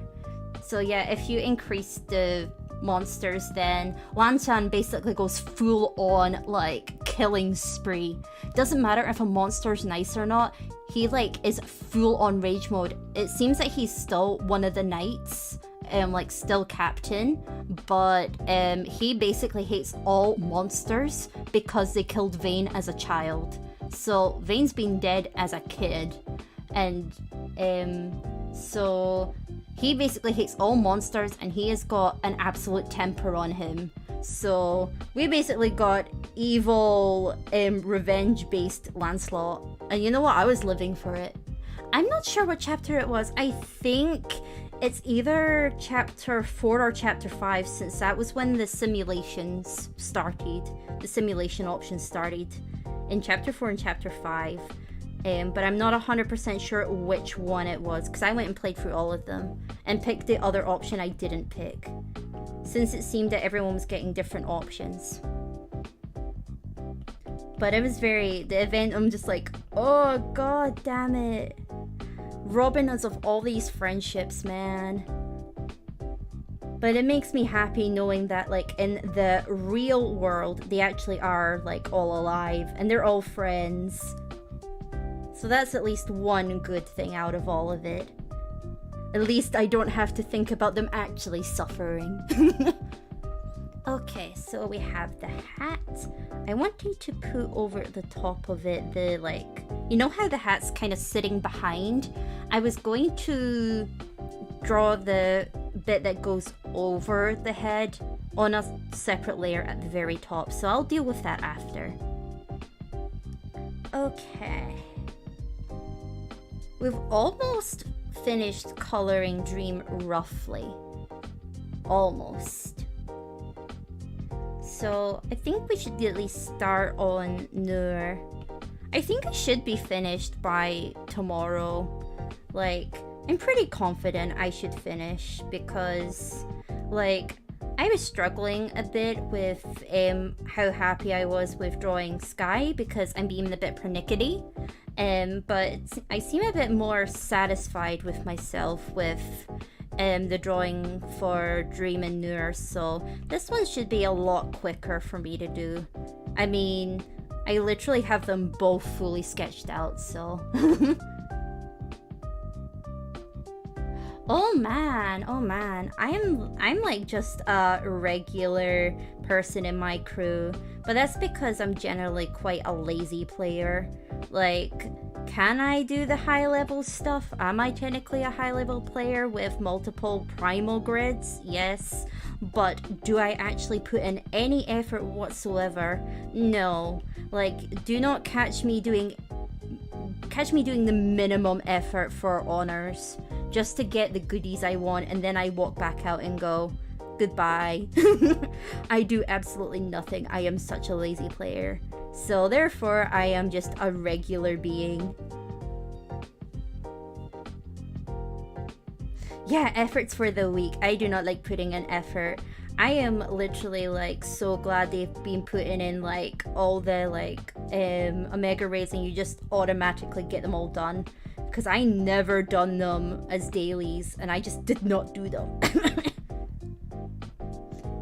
So yeah, if you increase the monsters, then Lantern basically goes full on like killing spree. Doesn't matter if a monster's nice or not, he like is full on rage mode. It seems that he's still one of the knights, like still captain, but he basically hates all monsters because they killed Vane as a child. So Vane's been dead as a kid, and so he basically hates all monsters, and he has got an absolute temper on him. So we basically got evil, revenge-based Lancelot. And you know what? I was living for it. I'm not sure what chapter it was. I think it's either chapter 4 or chapter 5, since that was when the simulations started. The simulation options started in chapter 4 and chapter 5. But I'm not 100% sure which one it was, because I went and played through all of them and picked the other option I didn't pick, since it seemed that everyone was getting different options. But it was the event, I'm just like, oh god damn it. Robbing us of all these friendships, man. But it makes me happy knowing that like in the real world, they actually are like all alive and they're all friends. So that's at least one good thing out of all of it. At least I don't have to think about them actually suffering. Okay, so we have the hat. I want you to put over the top of it the like, you know how the hat's kind of sitting behind? I was going to draw the bit that goes over the head on a separate layer at the very top, so I'll deal with that after. Okay. We've almost finished coloring Dream roughly. Almost. So I think we should at least start on Noor. I think I should be finished by tomorrow. Like, I'm pretty confident I should finish because, like, I was struggling a bit with how happy I was with drawing Sky because I'm being a bit pernickety. But I seem a bit more satisfied with myself with the drawing for Dream and Noor, so this one should be a lot quicker for me to do. I mean, I literally have them both fully sketched out, so... Oh man, I'm like just a regular person in my crew, but that's because I'm generally quite a lazy player. Like, can I do the high level stuff? Am I technically a high level player with multiple primal grids? Yes. But do I actually put in any effort whatsoever? No. Like, do not catch me doing the minimum effort for honors just to get the goodies I want, and then I walk back out and go, goodbye. I do absolutely nothing. I am such a lazy player. So therefore, I am just a regular being. Yeah, efforts for the week. I do not like putting in effort. I am literally like so glad they've been putting in like all the like Omega raids and you just automatically get them all done. Because I never done them as dailies and I just did not do them.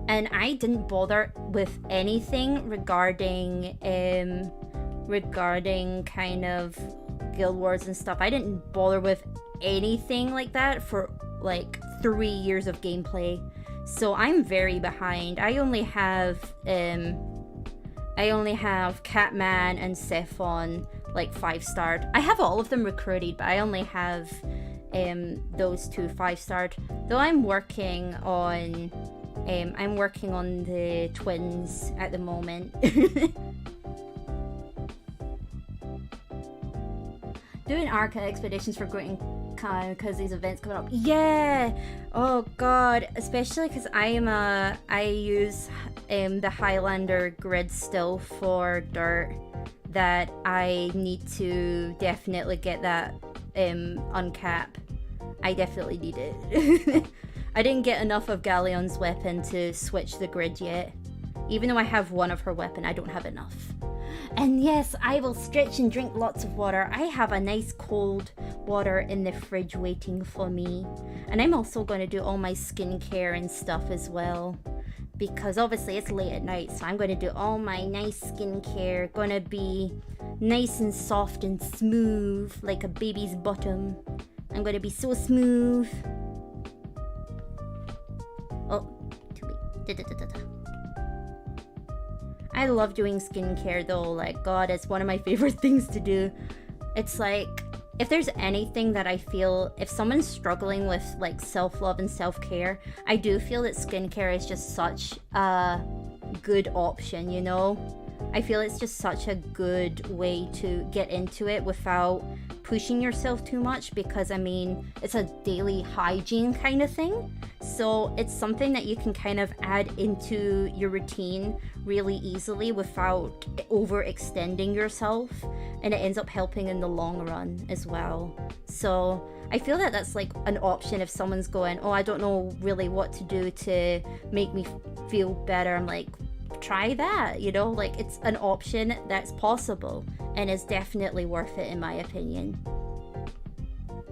And I didn't bother with anything regarding kind of guild wars and stuff. I didn't bother with anything like that for like 3 years of gameplay. So I'm very behind. I only have Catman and Cephon like 5-starred. I have all of them recruited, but I only have those two 5-starred. Though I'm working on I'm working on the twins at the moment. Doing Arca expeditions for Great because these events coming up. Yeah. Oh god, especially because I use the Highlander grid still for dirt. That I need to definitely get that uncap. I definitely need it. I didn't get enough of Galleon's weapon to switch the grid yet. Even though I have one of her weapon, I don't have enough. And yes, I will stretch and drink lots of water. I have a nice cold water in the fridge waiting for me. And I'm also going to do all my skincare and stuff as well. Because obviously it's late at night, so I'm going to do all my nice skincare. Gonna be nice and soft and smooth, like a baby's bottom. I'm going to be so smooth. Oh, too late. I love doing skincare though, like god, it's one of my favorite things to do. It's like, if there's anything that I feel, if someone's struggling with like self-love and self-care, I do feel that skincare is just such a good option, you know? I feel it's just such a good way to get into it without pushing yourself too much, because I mean, it's a daily hygiene kind of thing. So it's something that you can kind of add into your routine really easily without overextending yourself, and it ends up helping in the long run as well. So I feel that that's like an option if someone's going, oh, I don't know really what to do to make me feel better. I'm like, try that, you know, like it's an option that's possible and is definitely worth it in my opinion.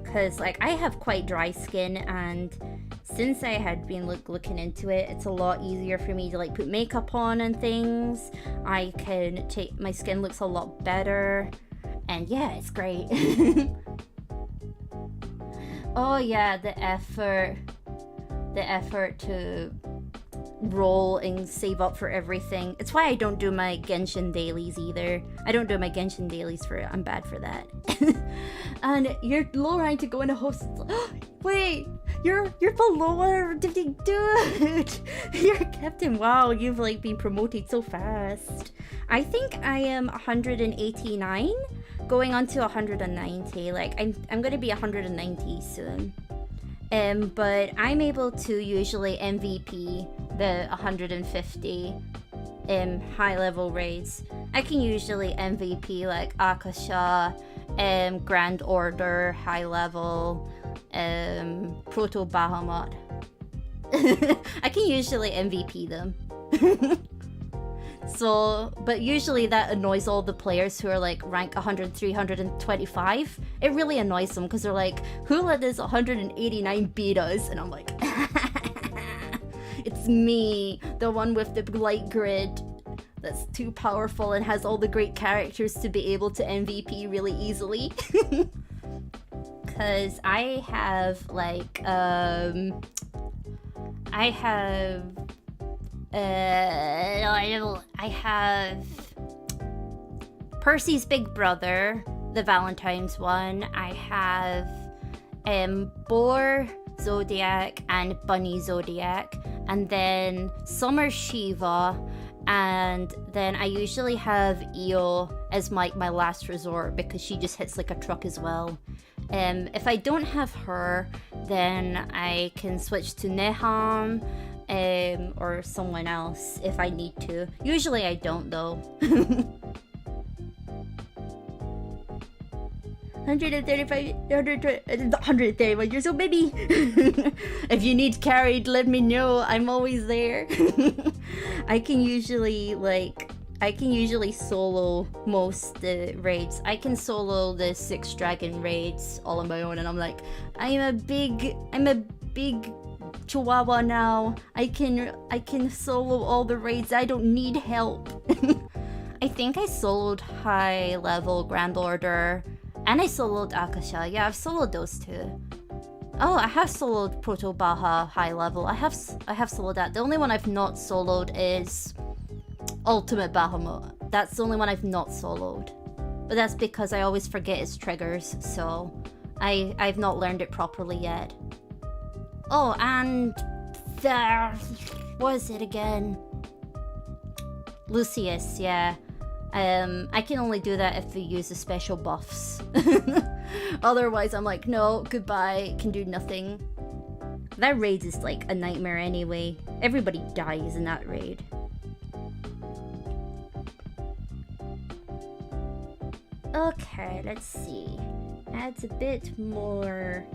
Because like I have quite dry skin, and since I had been looking into it, it's a lot easier for me to like put makeup on and things. I can take, my skin looks a lot better, and yeah, it's great. Oh yeah, the effort to roll and save up for everything. It's why I don't do my Genshin dailies either. I don't do my Genshin dailies for it. I'm bad for that. And you're low rank to go in a host. Wait, you're below our dude. You're captain. Wow, you've like been promoted so fast. I think I am 189 going on to 190. Like I'm gonna be 190 soon. But I'm able to usually MVP the 150 high level raids. I can usually MVP like Akasha, Grand Order, high level, Proto Bahamut. I can usually MVP them. So, but usually that annoys all the players who are like rank 100, 325. It really annoys them because they're like, who let this 189 beat us? And I'm like, it's me, the one with the light grid that's too powerful and has all the great characters to be able to MVP really easily. Because I have like, I have Percy's big brother, the Valentine's one. I have Boar Zodiac and Bunny Zodiac, and then Summer Shiva, and then I usually have Io as my last resort because she just hits like a truck as well. If I don't have her, then I can switch to Neham, or someone else if I need to. Usually I don't though. 135, you're so baby. If you need carried, let me know. I'm always there. I can usually solo most raids. I can solo the 6 dragon raids all on my own, and I'm like, I'm a big Chihuahua now. I can solo all the raids. I don't need help. I think I soloed high level Grand Order, and I soloed Akasha. Yeah, I've soloed those two. Oh, I have soloed Proto Baha high level. I have soloed that. The only one I've not soloed is Ultimate Bahamut. That's the only one I've not soloed. But that's because I always forget its triggers, so I've not learned it properly yet. Oh, and What is it again? Lucius, yeah. I can only do that if they use the special buffs. Otherwise, I'm like, no, goodbye, can do nothing. That raid is like a nightmare anyway. Everybody dies in that raid. Okay, let's see. Adds a bit more.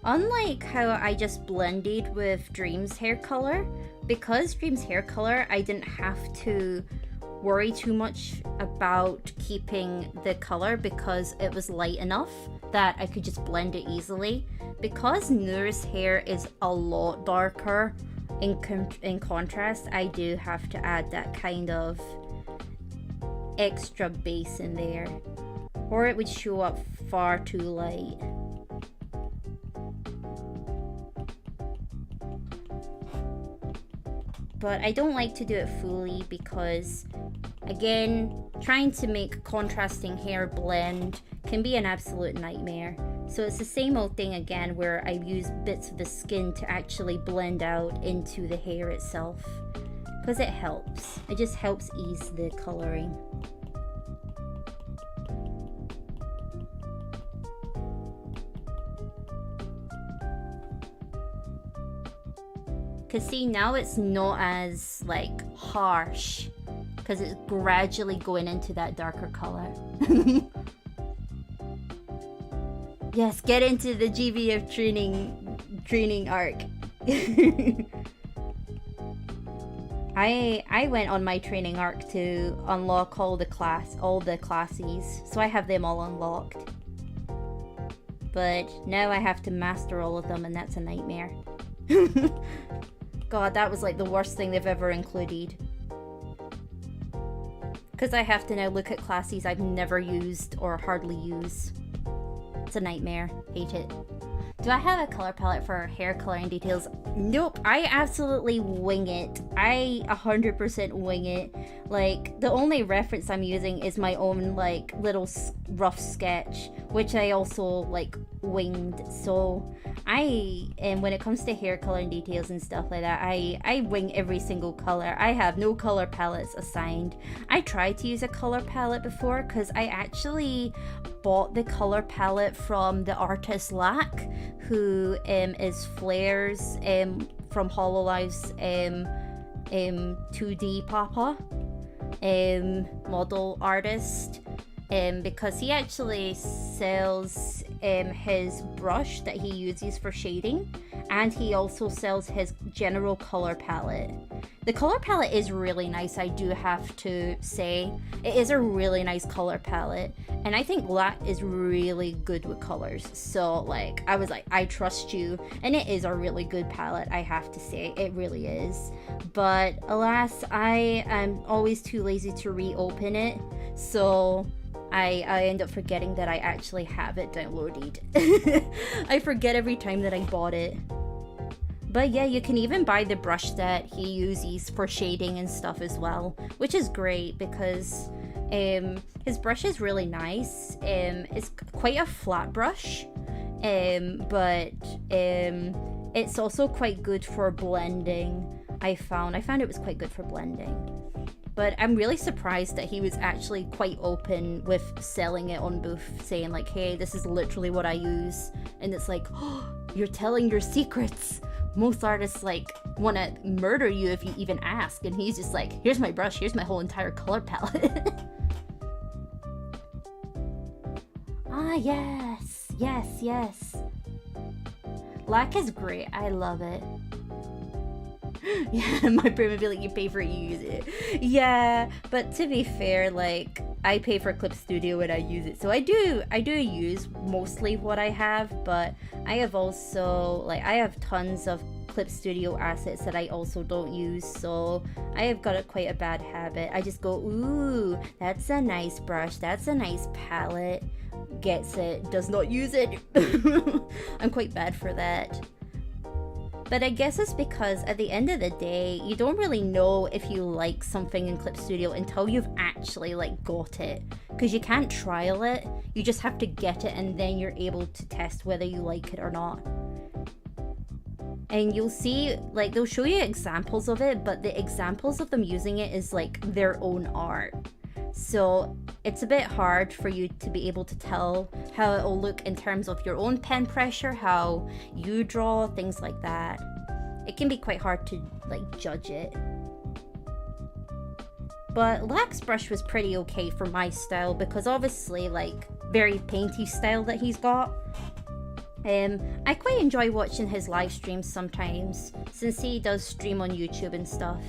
Unlike how I just blended with Dream's hair color, because Dream's hair color, I didn't have to worry too much about keeping the color because it was light enough that I could just blend it easily. Because Noor's hair is a lot darker in contrast, I do have to add that kind of extra base in there, or it would show up far too light. But I don't like to do it fully because, again, trying to make contrasting hair blend can be an absolute nightmare. So it's the same old thing again where I use bits of the skin to actually blend out into the hair itself. Because it helps. It just helps ease the coloring. Cause see, now it's not as like harsh because it's gradually going into that darker color. Yes, get into the GVF training arc. I went on my training arc to unlock all the classes, so I have them all unlocked. But now I have to master all of them, and that's a nightmare. God, that was like the worst thing they've ever included. Because I have to now look at classes I've never used or hardly use. It's a nightmare. Hate it. Do I have a color palette for hair coloring details? Nope, I absolutely wing it. I 100% wing it. Like, the only reference I'm using is my own, like, little rough sketch, which I also, like, winged. So, when it comes to hair coloring details and stuff like that, I wing every single color. I have no color palettes assigned. I tried to use a color palette before, because I actually bought the color palette from the artist Lack, who is Flair's from Hololife's 2D Papa model artist, because he actually sells his brush that he uses for shading, and he also sells his general color palette. The color palette is really nice, I do have to say. It is a really nice color palette, and I think Lack is really good with colors. So, like, I was like, I trust you, and it is a really good palette, I have to say. It really is. But, alas, I am always too lazy to reopen it, so I end up forgetting that I actually have it downloaded. I forget every time that I bought it. But yeah, you can even buy the brush that he uses for shading and stuff as well, which is great because his brush is really nice. It's quite a flat brush, but it's also quite good for blending. I found it was quite good for blending. But I'm really surprised that he was actually quite open with selling it on Booth, saying like, hey, this is literally what I use. And it's like, oh, you're telling your secrets. Most artists like want to murder you if you even ask. And he's just like, here's my brush, here's my whole entire color palette. Ah, yes, yes, yes. Lack is great, I love it. Yeah, my brain would be like, you pay for it, you use it. Yeah, but to be fair, like, I pay for Clip Studio when I use it. So I do use mostly what I have, but I have also, like, I have tons of Clip Studio assets that I also don't use. So I have got quite a bad habit. I just go, ooh, that's a nice brush. That's a nice palette. Gets it, does not use it. I'm quite bad for that. But I guess it's because at the end of the day, you don't really know if you like something in Clip Studio until you've actually like got it. Because you can't trial it, you just have to get it and then you're able to test whether you like it or not. And you'll see, like, they'll show you examples of it, but the examples of them using it is like their own art. So it's a bit hard for you to be able to tell how it'll look in terms of your own pen pressure, how you draw, things like that. It can be quite hard to like judge it. But Lax Brush was pretty okay for my style because obviously like very painty style that he's got. I quite enjoy watching his live streams sometimes, since he does stream on YouTube and stuff,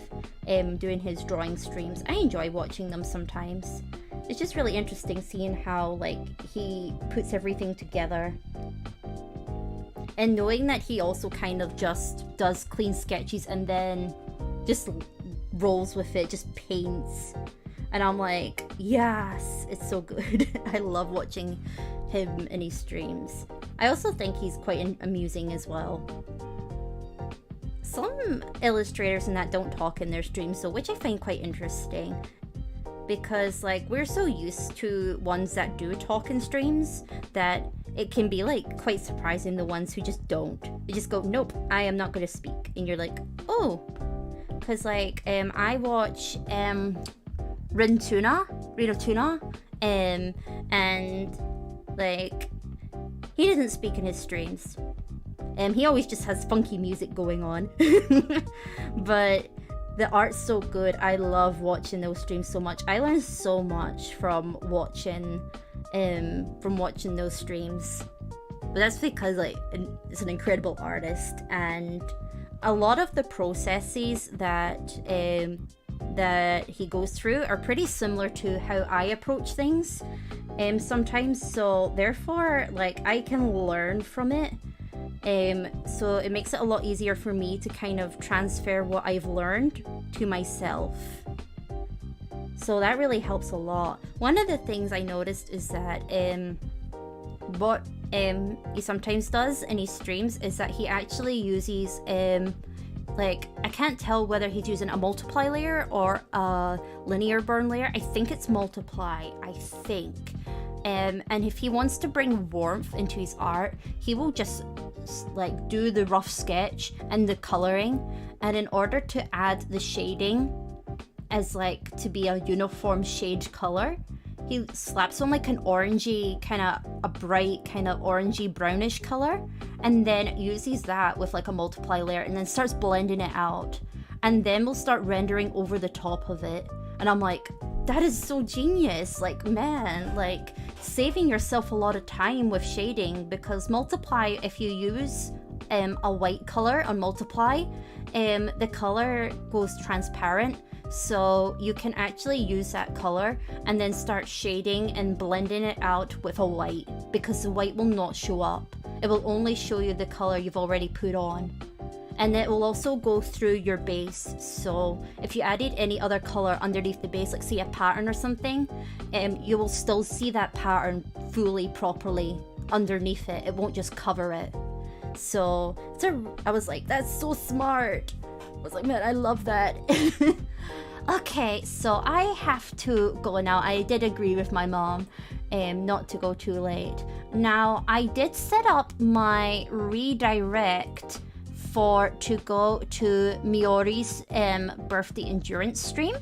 doing his drawing streams. I enjoy watching them sometimes. It's just really interesting seeing how like he puts everything together. And knowing that he also kind of just does clean sketches and then just rolls with it, just paints. And I'm like, yes, it's so good. I love watching him in his streams. I also think he's quite amusing as well. Some illustrators and that don't talk in their streams, so which I find quite interesting. Because like we're so used to ones that do talk in streams that it can be like quite surprising the ones who just don't. They just go, nope, I am not going to speak. And you're like, oh. Because like I watch Rin of Tuna, and like he doesn't speak in his streams. He always just has funky music going on. But the art's so good. I love watching those streams so much. I learn so much from watching those streams. But that's because like it's an incredible artist, and a lot of the processes that he goes through are pretty similar to how I approach things sometimes, so therefore like I can learn from it, so it makes it a lot easier for me to kind of transfer what I've learned to myself. So that really helps a lot. One of the things I noticed is that what he sometimes does in his streams is that he actually uses like, I can't tell whether he's using a multiply layer or a linear burn layer. I think it's multiply, I think. And if he wants to bring warmth into his art, he will just like do the rough sketch and the coloring. And in order to add the shading as like to be a uniform shade color, he slaps on like an orangey, kind of a bright kind of orangey brownish color, and then uses that with like a multiply layer and then starts blending it out, and then we'll start rendering over the top of it. And I'm like, that is so genius. Like, man, like saving yourself a lot of time with shading, because multiply, if you use a white color on multiply, the color goes transparent. So you can actually use that color and then start shading and blending it out with a white, because the white will not show up. It will only show you the color you've already put on. And it will also go through your base. So if you added any other color underneath the base, like say a pattern or something, you will still see that pattern fully, properly underneath it. It won't just cover it. So I was like, that's so smart. I was like, man, I love that. Okay, so I have to go now. I did agree with my mom not to go too late. Now, I did set up my redirect to go to Miori's birthday endurance stream,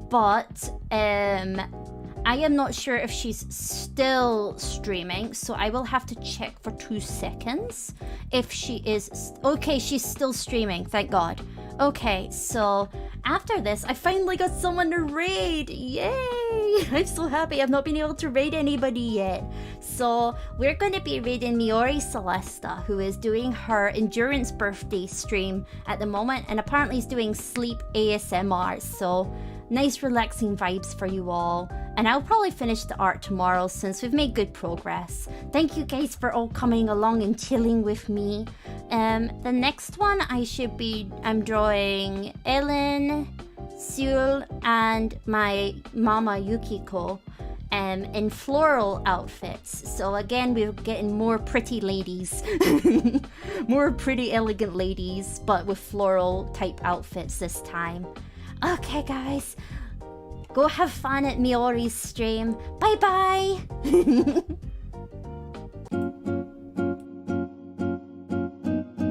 but I am not sure if she's still streaming, so I will have to check for 2 seconds if she is. Okay, she's still streaming, thank God. Okay, so after this, I finally got someone to raid. Yay! I'm so happy. I've not been able to raid anybody yet. So we're going to be raiding Miori Celesta, who is doing her endurance birthday stream at the moment, and apparently is doing sleep ASMR. So nice relaxing vibes for you all. And I'll probably finish the art tomorrow since we've made good progress. Thank you guys for all coming along and chilling with me. The next one I'm drawing Ellen, Seul, and my mama Yukiko in floral outfits. So again, we're getting more pretty ladies. More pretty elegant ladies, but with floral type outfits this time. Okay guys, go have fun at Miori's stream. Bye bye!